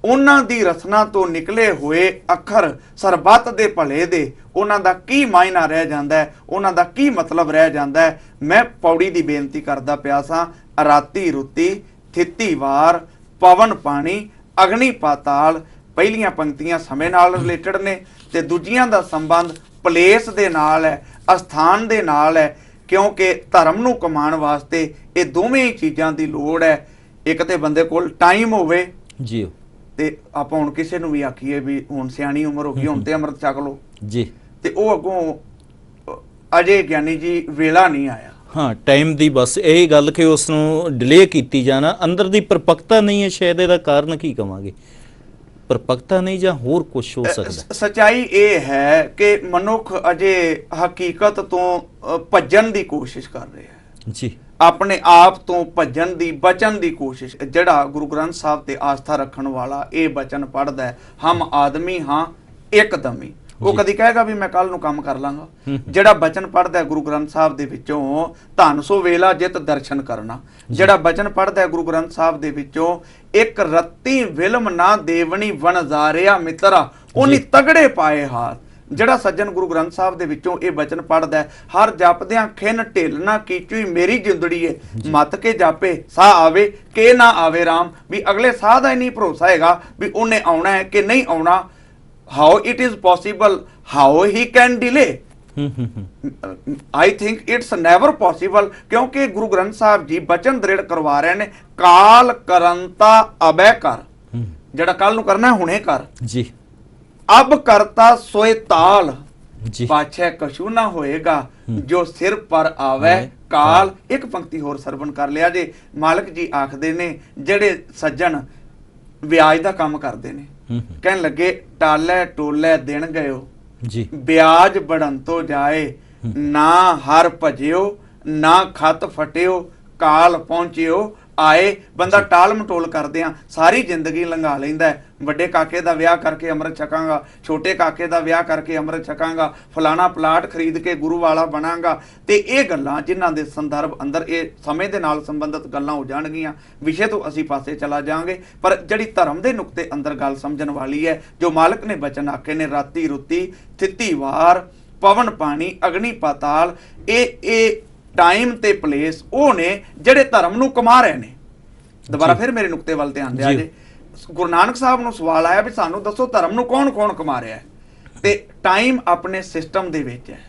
ਉਹਨਾਂ ਦੀ ਰਚਨਾ ਤੋਂ ਨਿਕਲੇ ਹੋਏ ਅੱਖਰ ਸਰਬੱਤ ਦੇ ਭਲੇ ਦੇ, ਉਹਨਾਂ ਦਾ ਕੀ ਮਾਇਨਾ ਰਹਿ ਜਾਂਦਾ ਹੈ, ਉਹਨਾਂ ਦਾ ਕੀ ਮਤਲਬ ਰਹਿ ਜਾਂਦਾ ਹੈ। ਮੈਂ ਪੌੜੀ ਦੀ ਬੇਨਤੀ ਕਰਦਾ ਪਿਆ ਸਾਂ, ਰਾਤੀ ਰੁੱਤੀ ਥਿੱਤੀ ਵਾਰ ਪਵਨ ਪਾਣੀ ਅਗਨੀ ਪਾਤਾਲ। ਪਹਿਲੀਆਂ ਪੰਕਤੀਆਂ ਸਮੇਂ ਨਾਲ ਰਿਲੇਟਡ ਨੇ ਤੇ ਦੂਜੀਆਂ ਦਾ ਸੰਬੰਧ ਪਲੇਸ ਦੇ ਨਾਲ ਹੈ, ਅਸਥਾਨ ਦੇ ਨਾਲ ਹੈ, ਕਿਉਂਕਿ ਧਰਮ ਨੂੰ ਕਮਾਉਣ ਵਾਸਤੇ ਇਹ ਦੋਵੇਂ ਹੀ ਚੀਜ਼ਾਂ ਦੀ ਲੋੜ ਹੈ। ਇੱਕ ਤੇ ਬੰਦੇ ਕੋਲ ਟਾਈਮ ਹੋਵੇ ਜੀ, ਤੇ ਆਪਾਂ ਹੁਣ ਕਿਸੇ ਨੂੰ ਵੀ ਆਖੀਏ ਵੀ ਹੁਣ ਸਿਆਣੀ ਉਮਰ ਹੋ ਗਈ ਹੁਣ ਤੇ ਅੰਮ੍ਰਿਤ ਛਕ ਲਓ ਜੀ, ਤੇ ਉਹ ਅੱਗੋਂ ਅਜੇ ਗਿਆਨੀ ਜੀ ਵੇਲਾ ਨਹੀਂ ਆਇਆ। ਹਾਂ, ਟਾਈਮ ਦੀ ਬਸ ਇਹ ਗੱਲ ਕਿ ਉਸ ਨੂੰ ਡਿਲੇ ਕੀਤੀ ਜਾਣਾ, ਅੰਦਰ ਦੀ ਪਰਪੱਕਤਾ ਨਹੀਂ ਹੈ। ਸ਼ਾਇਦ ਇਹਦਾ ਕਾਰਨ ਕੀ ਕਵਾਂਗੇ, ਪਰਪੱਕਤਾ ਨਹੀਂ ਜਾਂ ਹੋਰ ਕੁਝ ਹੋ ਸਕਦਾ। ਸੱਚਾਈ ਇਹ ਹੈ ਕਿ ਮਨੁੱਖ ਅਜੇ ਹਕੀਕਤ ਤੋਂ ਭੱਜਣ ਦੀ ਕੋਸ਼ਿਸ਼ ਕਰ ਰਿਹਾ ਹੈ ਜੀ, ਆਪਣੇ ਆਪ ਤੋਂ ਭੱਜਣ ਦੀ, ਬਚਣ ਦੀ ਕੋਸ਼ਿਸ਼। ਜਿਹੜਾ ਗੁਰੂ ਗ੍ਰੰਥ ਸਾਹਿਬ ਤੇ ਆਸਥਾ ਰੱਖਣ ਵਾਲਾ ਇਹ ਬਚਨ ਪੜ੍ਹਦਾ ਹੈ, ਹਮ ਆਦਮੀ ਹਾਂ ਇੱਕਦਮੀ, ਉਹ ਕਦੀ ਕਹੇਗਾ ਵੀ ਮੈਂ ਕੱਲ ਨੂੰ ਕੰਮ ਕਰ ਲਾਂਗਾ। ਜਿਹੜਾ ਬਚਨ ਪੜ੍ਹਦਾ ਗੁਰੂ ਗ੍ਰੰਥ ਸਾਹਿਬ ਦੇ ਵਿੱਚੋਂ ਧਨ ਸੋ ਵੇਲਾ ਜਿਤ ਦਰਸ਼ਨ ਕਰਨਾ, ਜਿਹੜਾ ਬਚਨ ਪੜ੍ਹਦਾ ਗੁਰੂ ਗ੍ਰੰਥ ਸਾਹਿਬ ਦੇ ਵਿੱਚੋਂ ਇੱਕ ਰੱਤੀ ਵਿਲਮ ਨਾ ਦੇਵਣੀ ਵਣਜ਼ਾਰਿਆ ਮਿੱਤਰਾ ਉਹਨੀ ਤਗੜੇ ਪਾਏ ਹਾਥ, ਜਿਹੜਾ ਸੱਜਣ ਗੁਰੂ ਗ੍ਰੰਥ ਸਾਹਿਬ ਦੇ ਵਿੱਚੋਂ ਇਹ ਬਚਨ ਪੜ੍ਹਦਾ ਹਰ ਜਪਦਿਆਂ ਖਿੰਨ ਢਿੱਲ ਨਾ ਕੀਚੂਈ ਮੇਰੀ ਜਿੰਦੜੀ ਏ, ਮਤ ਕੇ ਜਾਪੇ ਸਾਹ ਆਵੇ ਕਿ ਨਾ ਆਵੇ ਰਾਮ, ਵੀ ਅਗਲੇ ਸਾਹ ਦਾ ਹੀ ਨਹੀਂ ਭਰੋਸਾ ਹੈਗਾ ਵੀ ਉਹਨੇ ਆਉਣਾ ਹੈ ਕਿ ਨਹੀਂ ਆਉਣਾ। How it is possible, how he can delay? I think it's never possible, ਕਿਉਂਕਿ ਗੁਰੂ ਗ੍ਰੰਥ ਸਾਹਿਬ ਜੀ ਬਚਨ ਦ੍ਰਿੜ ਕਰਵਾ ਰਹੇ ਨੇ, ਕਾਲ ਕਰੰਤਾ ਅਬੈ ਕਰ, ਜਿਹੜਾ ਕੱਲ ਨੂੰ ਕਰਨਾ ਹੁਣੇ ਕਰ ਜੀ, ਅਬ ਕਰਤਾ ਸੋਏ ਤਾਲ ਜੀ, ਪਾਛੈ ਕਛੂ ਨਾ ਹੋਏਗਾ ਜੋ ਸਿਰ ਪਰ ਆਵੇ ਕਾਲ। ਇੱਕ ਪੰਕਤੀ ਹੋਰ ਸਰਵਣ ਕਰ ਲਿਆ ਜੇ। ਮਾਲਕ ਜੀ ਆਖਦੇ ਨੇ ਜਿਹੜੇ ਸੱਜਣ ਵਿਆਜ ਦਾ ਕੰਮ ਕਰਦੇ ਨੇ, ਕਹਿਣ ਲੱਗੇ ਟਾਲੇ ਟੋਲੇ ਦਿਨ ਗਇਓ ਜੀ, ਵਿਆਜ ਬੜਨ ਤੋਂ ਜਾਏ, ਨਾ ਹਰ ਭਜਿਓ ਨਾ ਖਤ ਫਟਿਓ, ਕਾਲ ਪਹੁੰਚਿਓ ਆਏ। ਬੰਦਾ ਟਾਲ ਮਟੋਲ ਕਰਦੇ ਆ ਸਾਰੀ ਜ਼ਿੰਦਗੀ ਲੰਘਾ ਲੈਂਦਾ। ਵੱਡੇ ਕਾਕੇ ਦਾ ਵਿਆਹ ਕਰਕੇ ਅੰਮ੍ਰਿਤ ਛਕਾਂਗਾ, ਛੋਟੇ ਕਾਕੇ ਦਾ ਵਿਆਹ ਕਰਕੇ ਅੰਮ੍ਰਿਤ ਛਕਾਂਗਾ, ਫਲਾਣਾ ਪਲਾਟ ਖਰੀਦ ਕੇ ਗੁਰੂ ਵਾਲਾ ਬਣਾਂਗਾ। ਤੇ ਇਹ ਗੱਲਾਂ ਜਿਨ੍ਹਾਂ ਦੇ ਸੰਦਰਭ ਅੰਦਰ ਇਹ ਸਮੇਂ ਦੇ ਨਾਲ ਸੰਬੰਧਿਤ ਗੱਲਾਂ ਹੋ ਜਾਣਗੀਆਂ, ਵਿਸ਼ੇ ਤੋਂ ਅਸੀਂ ਪਾਸੇ ਚਲਾ ਜਾਵਾਂਗੇ। ਪਰ ਜਿਹੜੀ ਧਰਮ ਦੇ ਨੁਕਤੇ ਅੰਦਰ ਗੱਲ ਸਮਝਣ ਵਾਲੀ ਹੈ, ਜੋ ਮਾਲਕ ਨੇ ਬਚਨ ਆਖੇ ਨੇ ਰਾਤੀ ਰੁੱਤੀ ਥਿੱਤੀ ਵਾਰ ਪਵਨ ਪਾਣੀ ਅਗਨੀ ਪਾਤਾਲ, ਇਹ ਟਾਈਮ ਤੇ ਪਲੇਸ ਉਹ ਨੇ ਜਿਹੜੇ ਧਰਮ ਨੂੰ ਕਮਾ ਰਹੇ ਨੇ। ਦੁਬਾਰਾ ਫਿਰ ਮੇਰੇ ਨੁਕਤੇ ਵੱਲ ਧਿਆਨ ਦਿਆ ਜੇ। ਗੁਰੂ ਨਾਨਕ ਸਾਹਿਬ ਨੂੰ ਸਵਾਲ ਆਇਆ ਵੀ ਸਾਨੂੰ ਦੱਸੋ ਧਰਮ ਨੂੰ ਕੌਣ ਕੌਣ ਕਮਾ ਰਿਹਾ ਹੈ, ਤੇ ਟਾਈਮ ਆਪਣੇ ਸਿਸਟਮ ਦੇ ਵਿੱਚ ਹੈ,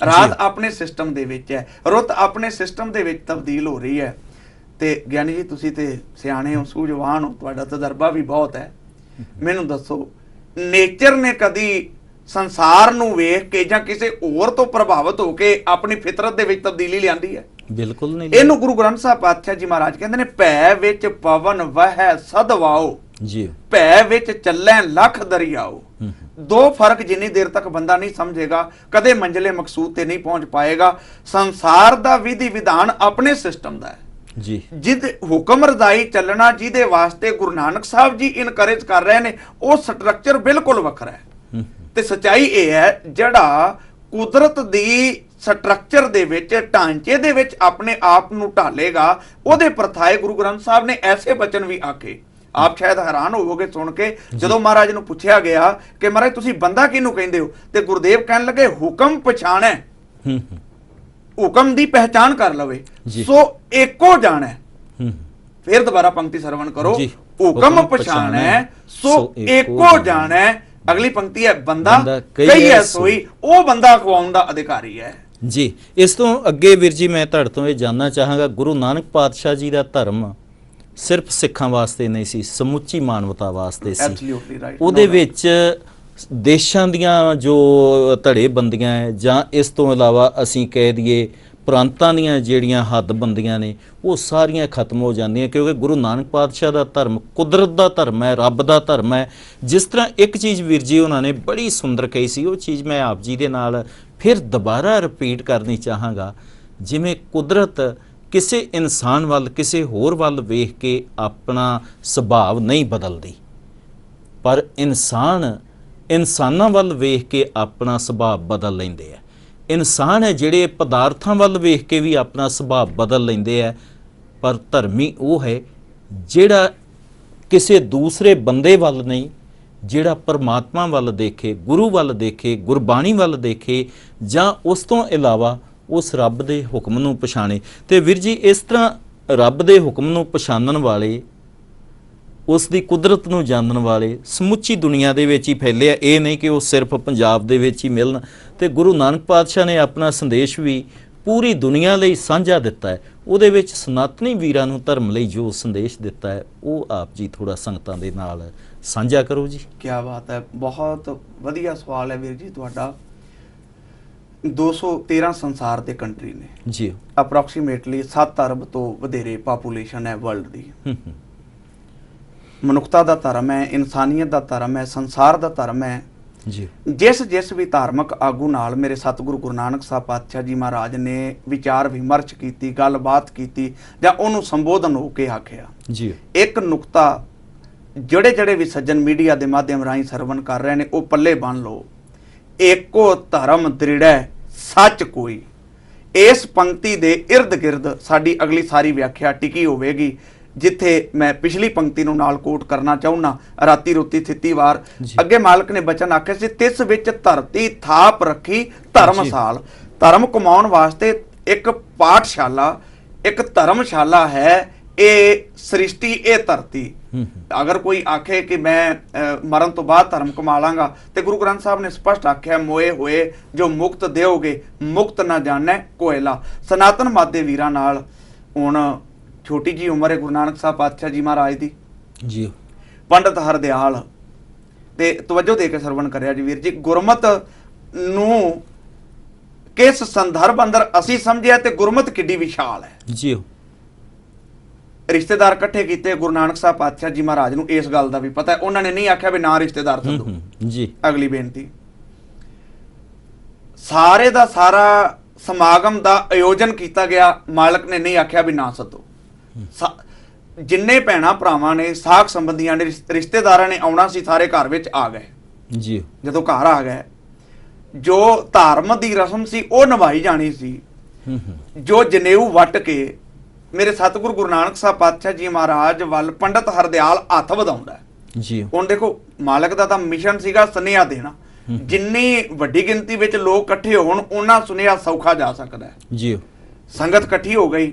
ਰਾਤ ਆਪਣੇ ਸਿਸਟਮ ਦੇ ਵਿੱਚ ਹੈ, ਰੁੱਤ ਆਪਣੇ ਸਿਸਟਮ ਦੇ ਵਿੱਚ ਤਬਦੀਲ ਹੋ ਰਹੀ ਹੈ। ਤੇ ਗਿਆਨੀ ਜੀ ਤੁਸੀਂ ਤੇ ਸਿਆਣੇ ਹੋ, ਸੂਝਵਾਨ ਹੋ, ਤੁਹਾਡਾ ਤਜਰਬਾ ਵੀ ਬਹੁਤ ਹੈ। ਮੈਨੂੰ ਦੱਸੋ ਨੇਚਰ ਨੇ ਕਦੀ ਸੰਸਾਰ ਨੂੰ ਵੇਖ ਕੇ ਜਾਂ ਕਿਸੇ ਹੋਰ ਤੋਂ ਪ੍ਰਭਾਵਿਤ ਹੋ ਕੇ ਆਪਣੀ ਫਿਤਰਤ ਦੇ ਵਿੱਚ ਤਬਦੀਲੀ ਲਿਆਂਦੀ ਹੈ? ਬਿਲਕੁਲ ਨਹੀਂ। ਇਹਨੂੰ ਗੁਰੂ ਗ੍ਰੰਥ ਸਾਹਿਬ ਪਾਤਸ਼ਾਹ ਜੀ ਮਹਾਰਾਜ ਕਹਿੰਦੇ ਨੇ ਭੈ ਵਿੱਚ ਪਵਨ ਵਹਿ ਸਦਵਾਓ ਜੀ, ਭੈ ਵਿੱਚ ਚੱਲੈ ਲੱਖ ਦਰਿਆਓ। दो फर्क जिन्नी देर तक बंदा नहीं समझेगा कदे मंजिले मकसूद ते नहीं पहुंच पाएगा। संसार दा विधि विधान अपने सिस्टम दा है जी, जिद हुक्म रजाई चलना जिहदे वास्ते गुरु नानक साहब जी इनकरेज कर रहे ने वो स्ट्रक्चर बिल्कुल वखरा है। ते सच्चाई ये है जड़ा कुदरत दी स्ट्रक्चर दे विच ढांचे दे विच अपने आप नूं ढालेगा ओदे परथाए गुरु ग्रंथ साहब ने ऐसे बचन भी आखे। आप शायद हैरान होवोगे सुन के जदों महाराज नूं पुछया गया कि महाराज तुसीं बंदा किहनूं कहिंदे हो ते गुरुदेव कहन लगे हुक्म पछाणै, हुक्म दी पहचान कर लवे सो एको जाणै। फिर दोबारा पंक्ति सरवण करो, हुक्म पछाणै सो एको जाणै। अगली पंक्ति है बंदा कई है सोई, वो बंदा खवाउण दा अधिकारी है जी। इस तो अगे वीर जी मैं तुहाडे तों ये जानना चाहांगा, गुरु नानक पातशाह जी दा धर्म सिर्फ सिखां वास्ते नहीं सी, समुची मानवता वास्ते सी। Absolutely right. ਉਹਦੇ ਵਿੱਚ ਦੇਸ਼ਾਂ ਦੀਆਂ ਜੋ ਧੜੇਬੰਦੀਆਂ ਹੈ ਜਾਂ ਇਸ ਤੋਂ ਇਲਾਵਾ ਅਸੀਂ ਕਹਿ ਦਈਏ ਪ੍ਰਾਂਤਾਂ ਦੀਆਂ ਜਿਹੜੀਆਂ ਹੱਦਬੰਦੀਆਂ ਨੇ ਉਹ ਸਾਰੀਆਂ ਖਤਮ ਹੋ ਜਾਂਦੀਆਂ, ਕਿਉਂਕਿ ਗੁਰੂ ਨਾਨਕ ਪਾਤਸ਼ਾਹ ਦਾ ਧਰਮ ਕੁਦਰਤ ਦਾ ਧਰਮ ਹੈ, ਰੱਬ ਦਾ ਧਰਮ ਹੈ। ਜਿਸ ਤਰ੍ਹਾਂ ਇੱਕ ਚੀਜ਼ ਵੀਰ ਜੀ ਉਹਨਾਂ ਨੇ ਬੜੀ ਸੁੰਦਰ ਕਹੀ ਸੀ, ਉਹ ਚੀਜ਼ ਮੈਂ ਆਪ ਜੀ ਦੇ ਨਾਲ ਫਿਰ ਦੁਬਾਰਾ ਰਿਪੀਟ ਕਰਨੀ ਚਾਹਾਂਗਾ। ਜਿਵੇਂ ਕੁਦਰਤ ਕਿਸੇ ਇਨਸਾਨ ਵੱਲ ਕਿਸੇ ਹੋਰ ਵੱਲ ਵੇਖ ਕੇ ਆਪਣਾ ਸੁਭਾਅ ਨਹੀਂ ਬਦਲਦੀ, ਪਰ ਇਨਸਾਨ ਇਨਸਾਨਾਂ ਵੱਲ ਵੇਖ ਕੇ ਆਪਣਾ ਸੁਭਾਅ ਬਦਲ ਲੈਂਦੇ ਆ। ਇਨਸਾਨ ਹੈ ਜਿਹੜੇ ਪਦਾਰਥਾਂ ਵੱਲ ਵੇਖ ਕੇ ਵੀ ਆਪਣਾ ਸੁਭਾਅ ਬਦਲ ਲੈਂਦੇ ਆ, ਪਰ ਧਰਮੀ ਉਹ ਹੈ ਜਿਹੜਾ ਕਿਸੇ ਦੂਸਰੇ ਬੰਦੇ ਵੱਲ ਨਹੀਂ, ਜਿਹੜਾ ਪਰਮਾਤਮਾ ਵੱਲ ਦੇਖੇ, ਗੁਰੂ ਵੱਲ ਦੇਖੇ, ਗੁਰਬਾਣੀ ਵੱਲ ਦੇਖੇ, ਜਾਂ ਉਸ ਤੋਂ ਇਲਾਵਾ ਉਸ ਰੱਬ ਦੇ ਹੁਕਮ ਨੂੰ ਪਛਾਣੇ। ਤੇ ਵੀਰ ਜੀ ਇਸ ਤਰ੍ਹਾਂ ਰੱਬ ਦੇ ਹੁਕਮ ਨੂੰ ਪਛਾਣਨ ਵਾਲੇ, ਉਸ ਦੀ ਕੁਦਰਤ ਨੂੰ ਜਾਣਨ ਵਾਲੇ ਸਮੁੱਚੀ ਦੁਨੀਆ ਦੇ ਵਿੱਚ ਹੀ ਫੈਲੇ ਆ। ਇਹ ਨਹੀਂ ਕਿ ਉਹ ਸਿਰਫ ਪੰਜਾਬ ਦੇ ਵਿੱਚ ਹੀ ਮਿਲਣ। ਤੇ ਗੁਰੂ ਨਾਨਕ ਪਾਤਸ਼ਾਹ ਨੇ ਆਪਣਾ ਸੰਦੇਸ਼ ਵੀ ਪੂਰੀ ਦੁਨੀਆ ਲਈ ਸਾਂਝਾ ਦਿੱਤਾ ਹੈ। ਉਹਦੇ ਵਿੱਚ ਸਨਾਤਨੀ ਵੀਰਾਂ ਨੂੰ ਧਰਮ ਲਈ ਜੋ ਸੰਦੇਸ਼ ਦਿੱਤਾ ਹੈ ਉਹ ਆਪ ਜੀ ਥੋੜਾ ਸੰਗਤਾਂ ਦੇ ਨਾਲ ਸਾਂਝਾ ਕਰੋ ਜੀ। क्या बात है, बहुत वधिया सवाल है वीर जी तुहाडा। 213 संसार ਦੇ ਕੰਟਰੀ ਨੇ ਜੀ, ਅਪਰੋਕਸੀਮੇਟਲੀ 7 ਅਰਬ ਤੋਂ ਵਧੇਰੇ ਪਾਪੂਲੇਸ਼ਨ ਹੈ ਵਰਲਡ ਦੀ। ਮਨੁੱਖਤਾ ਦਾ ਧਰਮ ਹੈ, ਇਨਸਾਨੀਅਤ ਦਾ ਧਰਮ ਹੈ, ਸੰਸਾਰ ਦਾ ਧਰਮ ਹੈ ਜੀ। ਜਿਸ ਵੀ ਧਾਰਮਿਕ ਆਗੂ ਨਾਲ ਮੇਰੇ ਸਤਿਗੁਰੂ ਗੁਰੂ ਨਾਨਕ ਸਾਹਿਬ ਪਾਤਸ਼ਾਹ ਜੀ ਮਹਾਰਾਜ ਨੇ ਵਿਚਾਰ ਵਿਮਰਸ਼ ਕੀਤੀ, ਗੱਲਬਾਤ ਕੀਤੀ ਜਾਂ ਉਹਨੂੰ ਸੰਬੋਧਨ ਹੋ ਕੇ ਆਖਿਆ ਜੀ, ਇੱਕ ਨੁਕਤਾ ਜਿਹੜੇ ਵੀ ਸੱਜਣ ਮੀਡੀਆ ਦੇ ਮਾਧਿਅਮ ਰਾਹੀਂ ਸਰਵਣ ਕਰ ਰਹੇ ਨੇ ਉਹ ਪੱਲੇ ਬੰਨ ਲਓ। ਏਕੋ ਧਰਮ ਦ੍ਰਿੜੈ ਸੱਚ ਕੋਈ। ਇਸ ਪੰਕਤੀ ਦੇ ਇਰਦ ਗਿਰਦ ਸਾਡੀ ਅਗਲੀ ਸਾਰੀ ਵਿਆਖਿਆ ਟਿਕੀ ਹੋਵੇਗੀ, ਜਿੱਥੇ ਮੈਂ ਪਿਛਲੀ ਪੰਕਤੀ ਨੂੰ ਨਾਲ ਕੋਟ ਕਰਨਾ ਚਾਹੁੰਨਾ। ਰਾਤੀ ਰੋਤੀ ਥਿੱਤੀ ਵਾਰ ਅੱਗੇ ਮਾਲਕ ਨੇ ਬਚਨ ਆਖਿਆ ਸੀ, ਤਿਸ ਵਿੱਚ ਧਰਤੀ ਥਾਪ ਰੱਖੀ ਧਰਮਸਾਲ। ਧਰਮ ਕਮਾਉਣ ਵਾਸਤੇ ਇੱਕ ਪਾਠਸ਼ਾਲਾ, ਇੱਕ ਧਰਮਸ਼ਾਲਾ ਹੈ ਇਹ ਸ੍ਰਿਸ਼ਟੀ, ਇਹ ਧਰਤੀ। अगर कोई आखे कि मैं मरण तो बाद धर्म कमा लांगा, तो गुरु ग्रंथ साहब ने स्पष्ट आख्या, मोए होए जो मुक्त देओगे मुक्त ना जाने कोयला। सनातन मादे वीरां नाल हुण छोटी जी उम्र है गुरु नानक साहब पातशाह जी महाराज दी जी। पंडित हरदयाल ते तवज्जो दे के सरवण करिया जी वीर जी। गुरमत नूं किस संदर्भ अंदर असी समझिया ते गुरमत किड्डी विशाल है जी। रिश्तेदार इकट्ठे किए गुरु नानक साहब पातशाह जी महाराज नूं इस गल का भी पता है, उन्होंने नहीं आख्या भी ना रिश्तेदार सदो जी। अगली बेनती, सारे दा सारा समागम दा आयोजन किया गया, मालक ने नहीं आख्या भी ना सदो। जिन्ने भैणां भरावां ने साख संबंधियां ने रिश्तेदारां ने आउणा सी सारे घर विच आ गए जी। जदों घर आ गए, जो धार्म दी रस्म सी वो निभाई जानी सी। जो जनेऊ वट के मेरे सतगुरु गुरु नानक साहब पातशाह जी महाराज वाल पंडित हरदयाल हथ वधाउंदा है जी। हुण देखो मालक दा तां मिशन सीगा सुनेहा देना, जिन्नी वड्डी गिनती विच लोग इकट्ठे होण उन्ना सुनेहा सौखा जा सकदा है जी। संगत इकट्ठी हो गई,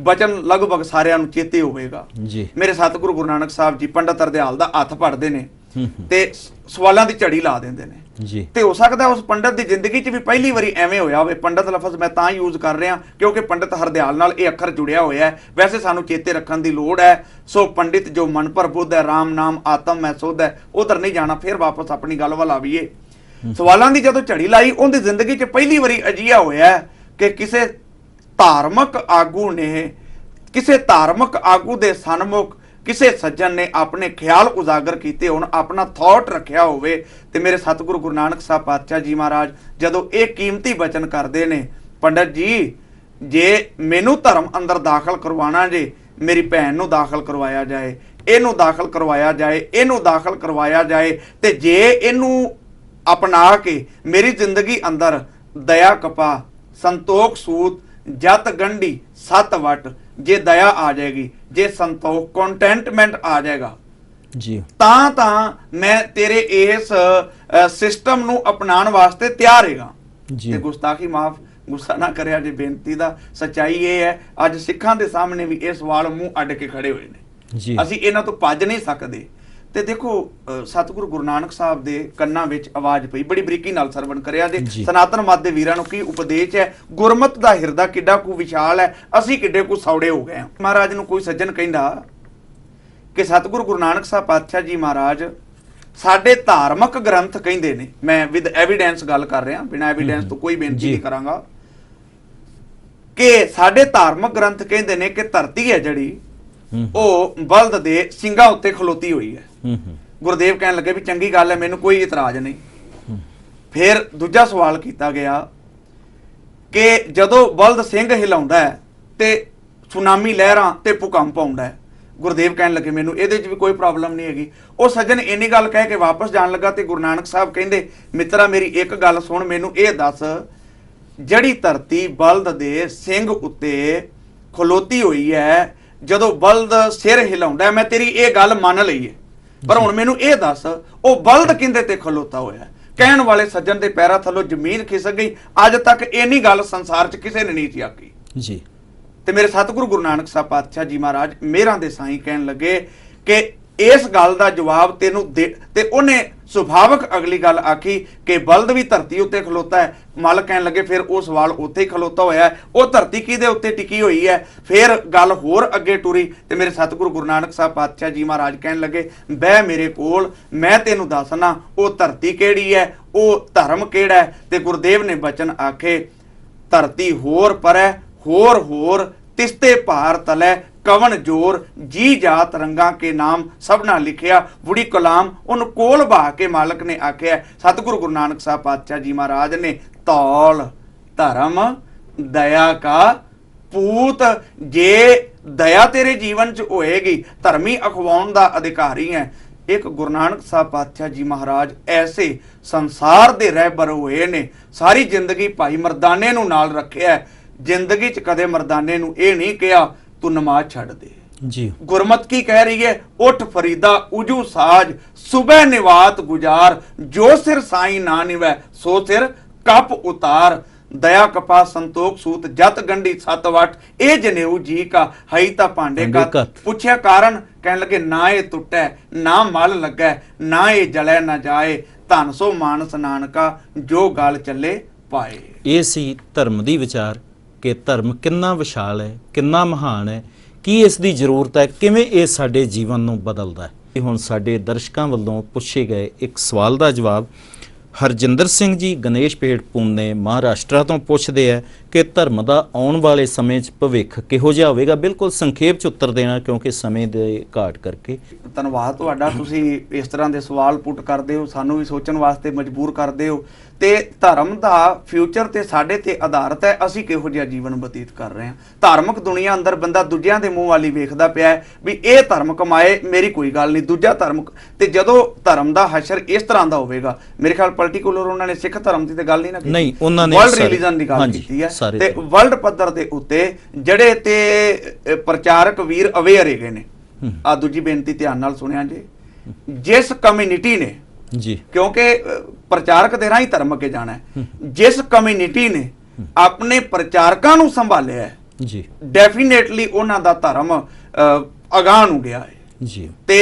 बचन लगभग सारिਆਂ ਨੂੰ ਚੇਤੇ ਹੋਵੇਗਾ ਜੀ। ਮੇਰੇ ਸਤਿਗੁਰੂ ਗੁਰੂ ਨਾਨਕ ਸਾਹਿਬ ਜੀ ਪੰਡਤ ਹਰਦਿਆਲ ਦਾ ਹੱਥ ਪੜਦੇ ਨੇ ਤੇ ਸਵਾਲਾਂ ਦੀ ਝੜੀ ਲਾ ਦਿੰਦੇ ਨੇ ਜੀ। ਤੇ ਹੋ ਸਕਦਾ ਉਸ ਪੰਡਤ ਦੀ ਜ਼ਿੰਦਗੀ 'ਚ ਵੀ ਪਹਿਲੀ ਵਾਰੀ ਐਵੇਂ ਹੋਇਆ ਹੋਵੇ। ਪੰਡਤ ਲਫ਼ਜ਼ ਮੈਂ ਤਾਂ ਯੂਜ਼ ਕਰ ਰਿਹਾ ਕਿਉਂਕਿ ਪੰਡਤ ਹਰਦਿਆਲ ਨਾਲ ਇਹ ਅੱਖਰ ਜੁੜਿਆ ਹੋਇਆ ਹੈ। ਵੈਸੇ ਸਾਨੂੰ ਚੇਤੇ ਰੱਖਣ ਦੀ ਲੋੜ ਹੈ। ਸੋ ਪੰਡਿਤ ਜੋ ਮਨ ਪਰ ਬੁੱਧ ਹੈ, ਰਾਮ ਨਾਮ ਆਤਮ ਮੈਂ ਸੁਧ ਹੈ, ਉਧਰ ਨਹੀਂ ਜਾਣਾ। ਫਿਰ ਵਾਪਸ ਆਪਣੀ ਗੱਲ ਵੱਲ ਆਵੀਏ। ਸਵਾਲਾਂ ਦੀ ਜਦੋਂ ਝੜੀ ਲਾਈ ਉਹਦੀ ਜ਼ਿੰਦਗੀ 'ਚ ਪਹਿਲੀ ਵਾਰੀ ਅਜਿਹਾ ਹੋਇਆ ਕਿ ਕਿਸੇ ਧਾਰਮਿਕ ਆਗੂ ਨੇ ਕਿਸੇ ਧਾਰਮਿਕ ਆਗੂ ਦੇ ਸਨਮੁਖ ਕਿਸੇ ਸੱਜਣ ਨੇ ਆਪਣੇ ਖਿਆਲ ਉਜਾਗਰ ਕੀਤੇ ਹੋਣ, ਆਪਣਾ ਥਾਟ ਰੱਖਿਆ ਹੋਵੇ, ਤੇ ਮੇਰੇ ਸਤਿਗੁਰੂ ਗੁਰੂ ਨਾਨਕ ਸਾਹਿਬ ਪਾਤਸ਼ਾਹ ਜੀ ਮਹਾਰਾਜ ਜਦੋਂ ਇਹ ਕੀਮਤੀ ਬਚਨ ਕਰਦੇ ਨੇ, ਪੰਡਤ ਜੀ ਜੇ ਮੈਨੂੰ ਧਰਮ ਅੰਦਰ ਦਾਖਲ ਕਰਵਾਉਣਾ ਜੇ, ਮੇਰੀ ਭੈਣ ਨੂੰ ਦਾਖਲ ਕਰਵਾਇਆ ਜਾਏ, ਇਹਨੂੰ ਦਾਖਲ ਕਰਵਾਇਆ ਜਾਏ, ਇਹਨੂੰ ਦਾਖਲ ਕਰਵਾਇਆ ਜਾਏ, ਤੇ ਜੇ ਇਹਨੂੰ ਅਪਣਾ ਕੇ ਮੇਰੀ ਜ਼ਿੰਦਗੀ ਅੰਦਰ ਦਇਆ ਕਪਾ, ਸੰਤੋਖ ਸੂਤ, ਜਤ ਗੰਢੀ, ਸੱਤ ਵਟ, ਜੇ ਦਇਆ ਆ ਜਾਏਗੀ, ਜੇ ਸੰਤੋਖ ਕੰਟੈਂਟਮੈਂਟ ਆ ਜਾਏਗਾ ਜੀ, ਤਾਂ ਮੈਂ ਤੇਰੇ ਇਸ ਸਿਸਟਮ ਨੂੰ ਅਪਣਾਉਣ ਵਾਸਤੇ ਤਿਆਰ ਹੈਗਾ। ਜੀ ਤੇ ਗੁਸਤਾਖੀ ਮਾਫ, ਗੁੱਸਾ ਨਾ ਕਰਿਆ ਜੇ ਬੇਨਤੀ ਦਾ। ਸੱਚਾਈ ਇਹ ਹੈ, ਅੱਜ ਸਿੱਖਾਂ ਦੇ ਸਾਹਮਣੇ ਵੀ ਇਹ ਸਵਾਲ ਮੂੰਹ ਅੱਡ ਕੇ ਖੜੇ ਹੋਏ ਨੇ, ਜੀ ਅਸੀਂ ਇਹਨਾਂ ਤੋਂ ਭੱਜ ਨਹੀਂ ਸਕਦੇ। ਤੇ ਦੇਖੋ ਸਤਿਗੁਰੂ ਗੁਰੂ ਨਾਨਕ ਸਾਹਿਬ ਦੇ ਕੰਨਾਂ ਵਿੱਚ ਆਵਾਜ਼ ਪਈ, ਬੜੀ ਬਰੀਕੀ ਨਾਲ ਸਰਵਣ ਕਰਿਆ ਜੇ। ਸਨਾਤਨ ਮਤ ਦੇ ਵੀਰਾਂ ਨੂੰ ਕੀ ਉਪਦੇਸ਼ ਹੈ, ਗੁਰਮਤ ਦਾ ਹਿਰਦਾ ਕਿੱਡਾ ਕੁ ਵਿਸ਼ਾਲ ਹੈ, ਅਸੀਂ ਕਿੱਡੇ ਕੁ ਸੌੜੇ ਹੋ ਗਏ ਹਾਂ। ਮਹਾਰਾਜ ਨੂੰ ਕੋਈ ਸੱਜਣ ਕਹਿੰਦਾ ਕਿ ਸਤਿਗੁਰੂ ਗੁਰੂ ਨਾਨਕ ਸਾਹਿਬ ਪਾਤਸ਼ਾਹ ਜੀ ਮਹਾਰਾਜ ਸਾਡੇ ਧਾਰਮਿਕ ਗ੍ਰੰਥ ਕਹਿੰਦੇ ਨੇ, ਮੈਂ ਵਿਦ ਐਵੀਡੈਂਸ ਗੱਲ ਕਰ ਰਿਹਾ, ਬਿਨਾਂ ਐਵੀਡੈਂਸ ਤੋਂ ਕੋਈ ਬੇਨਤੀ ਨਹੀਂ ਕਰਾਂਗਾ, ਕਿ ਸਾਡੇ ਧਾਰਮਿਕ ਗ੍ਰੰਥ ਕਹਿੰਦੇ ਨੇ ਕਿ ਧਰਤੀ ਹੈ ਜਿਹੜੀ ਉਹ ਬਲਦ ਦੇ ਸਿੰਘਾਂ ਉੱਤੇ ਖਲੋਤੀ ਹੋਈ ਹੈ। ਗੁਰਦੇਵ ਕਹਿਣ ਲੱਗੇ ਵੀ ਚੰਗੀ ਗੱਲ ਹੈ, ਮੈਨੂੰ ਕੋਈ ਇਤਰਾਜ਼ ਨਹੀਂ। ਫਿਰ ਦੂਜਾ ਸਵਾਲ ਕੀਤਾ ਗਿਆ ਕਿ ਜਦੋਂ ਬਲਦ ਸਿੰਘ ਹਿਲਾਉਂਦਾ ਹੈ ਤੇ ਸੁਨਾਮੀ ਲਹਿਰਾਂ ਤੇ ਭੂਕੰਪ ਆਉਂਦਾ ਹੈ, ਗੁਰਦੇਵ ਕਹਿਣ ਲੱਗੇ ਮੈਨੂੰ ਇਹਦੇ 'ਚ ਵੀ ਕੋਈ ਪ੍ਰੋਬਲਮ ਨਹੀਂ ਹੈਗੀ। ਉਹ ਸੱਜਣ ਇੰਨੀ ਗੱਲ ਕਹਿ ਕੇ ਵਾਪਸ ਜਾਣ ਲੱਗਾ ਤੇ ਗੁਰੂ ਨਾਨਕ ਸਾਹਿਬ ਕਹਿੰਦੇ ਮਿੱਤਰਾ ਮੇਰੀ ਇੱਕ ਗੱਲ ਸੁਣ, ਮੈਨੂੰ ਇਹ ਦੱਸ, ਜਿਹੜੀ ਧਰਤੀ ਬਲਦ ਦੇ ਸਿੰਘ ਉੱਤੇ ਖਲੋਤੀ ਹੋਈ ਹੈ, ਜਦੋਂ ਬਲਦ ਸਿਰ ਹਿਲਾਉਂਦਾ, ਮੈਂ ਤੇਰੀ ਇਹ ਗੱਲ ਮੰਨ ਲਈ ਹੈ, ਪਰ ਹੁਣ ਮੈਨੂੰ ਇਹ ਦੱਸ ਉਹ ਬਲਦ ਕਿੰਦੇ ਤੇ ਖਲੋਤਾ ਹੋਇਆ? ਕਹਿਣ ਵਾਲੇ ਸੱਜਣ ਦੇ ਪੈਰਾਂ ਥੱਲੋਂ ਜ਼ਮੀਨ ਖਿਸਕ ਗਈ। ਅੱਜ ਤੱਕ ਇੰਨੀ ਗੱਲ ਸੰਸਾਰ 'ਚ ਕਿਸੇ ਨੇ ਨਹੀਂ ਸੀ ਆਖੀ ਜੀ। ਤੇ ਮੇਰੇ ਸਤਿਗੁਰੂ ਗੁਰੂ ਨਾਨਕ ਸਾਹਿਬ ਪਾਤਸ਼ਾਹ ਜੀ ਮਹਾਰਾਜ ਮੇਰਾਂ ਦੇ ਸਾਈਂ ਕਹਿਣ ਲੱਗੇ ਕਿ ਇਸ ਗੱਲ ਦਾ ਜਵਾਬ ਤੈਨੂੰ ਦੇ, ਤੇ ਉਹਨੇ ਸੁਭਾਵਕ ਅਗਲੀ ਗੱਲ ਆਖੀ ਕਿ ਬਲਦ ਵੀ ਧਰਤੀ ਉੱਤੇ ਖਲੋਤਾ ਹੈ। ਮਾਲਕ ਕਹਿਣ ਲੱਗੇ ਫਿਰ ਉਹ ਸਵਾਲ ਉੱਥੇ ਹੀ ਖਲੋਤਾ ਹੋਇਆ, ਉਹ ਧਰਤੀ ਕਿਹਦੇ ਉੱਤੇ ਟਿਕੀ ਹੋਈ ਹੈ? ਫਿਰ ਗੱਲ ਹੋਰ ਅੱਗੇ ਟੁਰੀ ਤੇ ਮੇਰੇ ਸਤਿਗੁਰੂ ਗੁਰੂ ਨਾਨਕ ਸਾਹਿਬ ਪਾਤਸ਼ਾਹ ਜੀ ਮਹਾਰਾਜ ਕਹਿਣ ਲੱਗੇ ਬਹਿ ਮੇਰੇ ਕੋਲ, ਮੈਂ ਤੈਨੂੰ ਦੱਸਣਾ ਉਹ ਧਰਤੀ ਕਿਹੜੀ ਹੈ, ਉਹ ਧਰਮ ਕਿਹੜਾ ਹੈ। ਤੇ ਗੁਰਦੇਵ ਨੇ ਬਚਨ ਆਖੇ, ਧਰਤੀ ਹੋਰ ਪਰੈ ਹੋਰ ਹੋਰ, ਤਿਸਤੇ ਭਾਰ ਤਲੈ ਕਵਨ ਜੋਰ, ਜੀ ਜਾਤ ਰੰਗਾਂ ਕੇ ਨਾਮ ਸਭਨਾ ਲਿਖਿਆ, ਬੁੜੀ ਕਲਾਮ ਉਹਨੂੰ ਕੋਲ ਬਹਾ ਕੇ ਮਾਲਕ ਨੇ ਆਖਿਆ। ਸਤਿਗੁਰੂ ਗੁਰੂ ਨਾਨਕ ਸਾਹਿਬ ਪਾਤਸ਼ਾਹ ਜੀ ਮਹਾਰਾਜ ਨੇ ਤੌਲ ਧਰਮ ਦਇਆ ਕਾ ਪੂਤ, ਜੇ ਦਇਆ ਤੇਰੇ ਜੀਵਨ 'ਚ ਹੋਏਗੀ, ਧਰਮੀ ਅਖਵਾਉਣ ਦਾ ਅਧਿਕਾਰੀ ਹੈ। ਇੱਕ ਗੁਰੂ ਨਾਨਕ ਸਾਹਿਬ ਪਾਤਸ਼ਾਹ ਜੀ ਮਹਾਰਾਜ ਐਸੇ ਸੰਸਾਰ ਦੇ ਰਹਿਬਰ ਹੋਏ ਨੇ, ਸਾਰੀ ਜ਼ਿੰਦਗੀ ਭਾਈ ਮਰਦਾਨੇ ਨੂੰ ਨਾਲ ਰੱਖਿਆ, ਜ਼ਿੰਦਗੀ 'ਚ ਕਦੇ ਮਰਦਾਨੇ ਨੂੰ ਇਹ ਨਹੀਂ ਕਿਹਾ ਤੂੰ ਨਮਾਜ਼ ਛੱਡ ਦੇ ਜੀ। ਗੁਰਮਤ ਕੀ ਕਹਿ ਰਹੀ ਹੈ, ਉਠ ਫਰੀਦਾ ਉਜੂ ਸਾਜ, ਸੁਬਹ ਨਿਵਾਤ ਗੁਜ਼ਾਰ, ਜੋ ਸਿਰ ਸਾਈ ਨਾ ਨਿਵੈ ਸੋ ਸਿਰ ਕੱਪ ਉਤਾਰ, ਦਇਆ ਕਪਾ ਸੰਤੋਖ ਸੂਤ, ਜਤ ਗੰਢੀ ਸੱਤ ਵਟ, ਇਹ ਜਨੇਊ ਜੀ ਕਾ ਹਈ ਤਾਂ ਭਾਂਡੇ ਕਾ। ਪੁੱਛਿਆ ਕਾਰਨ, ਕਹਿਣ ਲੱਗੇ ਨਾ ਇਹ ਟੁੱਟੈ ਨਾ ਮਲ ਲੱਗੈ, ਨਾ ਇਹ ਜਲੈ ਨਾ ਜਾਏ, ਧਨ ਸੋ ਮਾਨਸ ਨਾਨਕਾ, ਜੋ ਗਲ ਚੱਲੇ ਪਾਏ। ਇਹ ਸੀ ਧਰਮ ਦੀ ਵਿਚਾਰ ਕਿ ਧਰਮ ਕਿੰਨਾ ਵਿਸ਼ਾਲ ਹੈ, ਕਿੰਨਾ ਮਹਾਨ ਹੈ, ਕੀ ਇਸ ਦੀ ਜ਼ਰੂਰਤ ਹੈ, ਕਿਵੇਂ ਇਹ ਸਾਡੇ ਜੀਵਨ ਨੂੰ ਬਦਲਦਾ ਹੈ। ਹੁਣ ਸਾਡੇ ਦਰਸ਼ਕਾਂ ਵੱਲੋਂ ਪੁੱਛੇ ਗਏ ਇੱਕ ਸਵਾਲ ਦਾ ਜਵਾਬ ਹਰਜਿੰਦਰ ਸਿੰਘ ਜੀ ਗਣੇਸ਼ ਪੇਟ ਪੂਨੇ ਮਹਾਰਾਸ਼ਟਰ ਤੋਂ ਪੁੱਛਦੇ ਆ ਕਿ ਧਰਮ ਦਾ ਆਉਣ ਵਾਲੇ ਸਮੇਂ 'ਚ ਭਵਿੱਖ ਕਿਹੋ ਜਿਹਾ ਹੋਵੇਗਾ। ਬਿਲਕੁਲ ਸੰਖੇਪ 'ਚ ਉੱਤਰ ਦੇਣਾ ਕਿਉਂਕਿ ਸਮੇਂ ਦੇ ਘਾਟ ਕਰਕੇ। ਧੰਨਵਾਦ ਤੁਹਾਡਾ, ਤੁਸੀਂ ਇਸ ਤਰ੍ਹਾਂ ਦੇ ਸਵਾਲ ਪੁੱਟ ਕਰਦੇ ਹੋ, ਸਾਨੂੰ ਵੀ ਸੋਚਣ ਵਾਸਤੇ ਮਜਬੂਰ ਕਰਦੇ ਹੋ। ਤੇ ਧਰਮ ਦਾ ਫਿਊਚਰ ਤੇ ਸਾਡੇ ਤੇ ਆਧਾਰਿਤ ਹੈ, ਅਸੀਂ ਕਿਹੋ ਜਿਹਾ ਜੀਵਨ ਬਤੀਤ ਕਰ ਰਹੇ ਹਾਂ। ਧਾਰਮਿਕ ਦੁਨੀਆ ਅੰਦਰ ਬੰਦਾ ਦੂਜਿਆਂ ਦੇ ਮੂੰਹ ਵਾਲੀ ਵੇਖਦਾ ਪਿਆ ਹੈ ਵੀ ਇਹ ਧਰਮ ਕਮਾਏ, ਮੇਰੀ ਕੋਈ ਗੱਲ ਨਹੀਂ, ਦੂਜਾ ਧਰਮ। ਤੇ ਜਦੋਂ ਧਰਮ ਦਾ ਹਸ਼ਰ ਇਸ ਤਰ੍ਹਾਂ ਦਾ ਹੋਵੇਗਾ, ਮੇਰੇ ਖਿਆਲ ਪਰਟੀਕੂਲਰ ਉਹਨਾਂ ਨੇ ਸਿੱਖ ਧਰਮ ਦੀ ਤੇ ਗੱਲ ਨਹੀਂ ਨਾ ਕੀਤੀ, ਨਹੀਂ ਉਹਨਾਂ ਨੇ ਵਰਲਡ ਰਿਲੀਜਨ ਦੀ ਗੱਲ ਕੀਤੀ ਹੈ। ਤੇ ਵਰਲਡ ਪੱਧਰ ਦੇ ਉੱਤੇ ਜਿਹੜੇ ਤੇ ਪ੍ਰਚਾਰਕ ਵੀਰ ਅਵੇਅਰ ਹੈਗੇ ਨੇ, ਆ ਦੂਜੀ ਬੇਨਤੀ ਧਿਆਨ ਨਾਲ ਸੁਣਿਆ ਜੇ, ਜਿਸ ਕਮਿਊਨਿਟੀ ਨੇ ਜੀ, ਕਿਉਂਕਿ ਪ੍ਰਚਾਰਕ ਦੇ ਰਾਹੀਂ ਧਰਮ ਅੱਗੇ ਜਾਣਾ ਹੈ, ਜਿਸ ਕਮਿਊਨਿਟੀ ਨੇ ਆਪਣੇ ਪ੍ਰਚਾਰਕਾਂ ਨੂੰ ਸੰਭਾਲਿਆ ਹੈ ਜੀ, ਡੈਫੀਨੇਟਲੀ ਉਹਨਾਂ ਦਾ ਧਰਮ ਅਗਾਂਹ ਨੂੰ ਗਿਆ ਹੈ ਜੀ। ਤੇ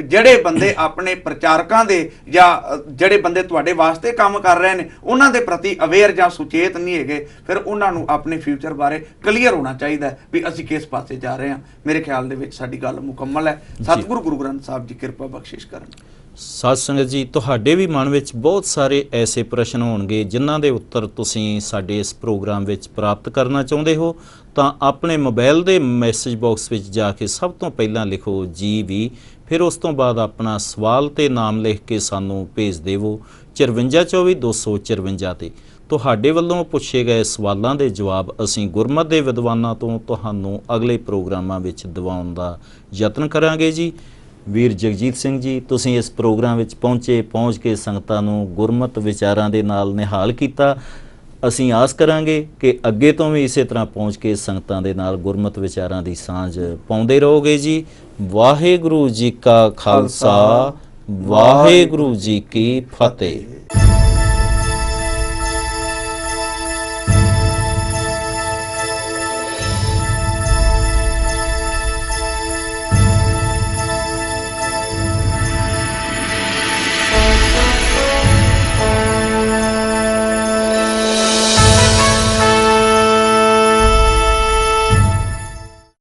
ਜਿਹੜੇ ਬੰਦੇ ਆਪਣੇ ਪ੍ਰਚਾਰਕਾਂ ਦੇ ਜਾਂ ਜਿਹੜੇ ਬੰਦੇ ਤੁਹਾਡੇ ਵਾਸਤੇ ਕੰਮ ਕਰ ਰਹੇ ਨੇ ਉਹਨਾਂ ਦੇ ਪ੍ਰਤੀ ਅਵੇਅਰ ਜਾਂ ਸੁਚੇਤ ਨਹੀਂ ਹੈਗੇ, ਫਿਰ ਉਹਨਾਂ ਨੂੰ ਆਪਣੇ ਫਿਊਚਰ ਬਾਰੇ ਕਲੀਅਰ ਹੋਣਾ ਚਾਹੀਦਾ ਵੀ ਅਸੀਂ ਕਿਸ ਪਾਸੇ ਜਾ ਰਹੇ ਹਾਂ। ਮੇਰੇ ਖਿਆਲ ਦੇ ਵਿੱਚ ਸਾਡੀ ਗੱਲ ਮੁਕੰਮਲ ਹੈ। ਸਤਿਗੁਰੂ ਗੁਰੂ ਗ੍ਰੰਥ ਸਾਹਿਬ ਜੀ ਕਿਰਪਾ ਬਖਸ਼ਿਸ਼ ਕਰਨ। ਸਾਧ ਸੰਗਤ ਜੀ, ਤੁਹਾਡੇ ਵੀ ਮਨ ਵਿੱਚ ਬਹੁਤ ਸਾਰੇ ਐਸੇ ਪ੍ਰਸ਼ਨ ਹੋਣਗੇ ਜਿਨ੍ਹਾਂ ਦੇ ਉੱਤਰ ਤੁਸੀਂ ਸਾਡੇ ਇਸ ਪ੍ਰੋਗਰਾਮ ਵਿੱਚ ਪ੍ਰਾਪਤ ਕਰਨਾ ਚਾਹੁੰਦੇ ਹੋ। ਤਾਂ ਆਪਣੇ ਮੋਬਾਈਲ ਦੇ ਮੈਸੇਜ ਬਾਕਸ ਵਿੱਚ ਜਾ ਕੇ ਸਭ ਤੋਂ ਪਹਿਲਾਂ ਲਿਖੋ GB, ਫਿਰ ਉਸ ਤੋਂ ਬਾਅਦ ਆਪਣਾ ਸਵਾਲ ਤੇ ਨਾਮ ਲਿਖ ਕੇ ਸਾਨੂੰ ਭੇਜ ਦੇਵੋ 5424 ਤੇ। ਤੁਹਾਡੇ ਵੱਲੋਂ ਪੁੱਛੇ ਗਏ ਸਵਾਲਾਂ ਦੇ ਜਵਾਬ ਅਸੀਂ ਗੁਰਮਤ ਦੇ ਵਿਦਵਾਨਾਂ ਤੋਂ ਤੁਹਾਨੂੰ ਅਗਲੇ ਪ੍ਰੋਗਰਾਮਾਂ ਵਿੱਚ ਦਿਵਾਉਣ ਦਾ ਯਤਨ ਕਰਾਂਗੇ ਜੀ। ਵੀਰ ਜਗਜੀਤ ਸਿੰਘ ਜੀ, ਤੁਸੀਂ ਇਸ ਪ੍ਰੋਗਰਾਮ ਵਿੱਚ ਪਹੁੰਚ ਕੇ ਸੰਗਤਾਂ ਨੂੰ ਗੁਰਮਤ ਵਿਚਾਰਾਂ ਦੇ ਨਾਲ ਨਿਹਾਲ ਕੀਤਾ। ਅਸੀਂ ਆਸ ਕਰਾਂਗੇ ਕਿ ਅੱਗੇ ਤੋਂ ਵੀ ਇਸੇ ਤਰ੍ਹਾਂ ਪਹੁੰਚ ਕੇ ਸੰਗਤਾਂ ਦੇ ਨਾਲ ਗੁਰਮਤ ਵਿਚਾਰਾਂ ਦੀ ਸਾਂਝ ਪਾਉਂਦੇ ਰਹੋਗੇ ਜੀ। ਵਾਹਿਗੁਰੂ ਜੀ ਕਾ ਖਾਲਸਾ, ਵਾਹਿਗੁਰੂ ਜੀ ਕੀ ਫਤਿਹ।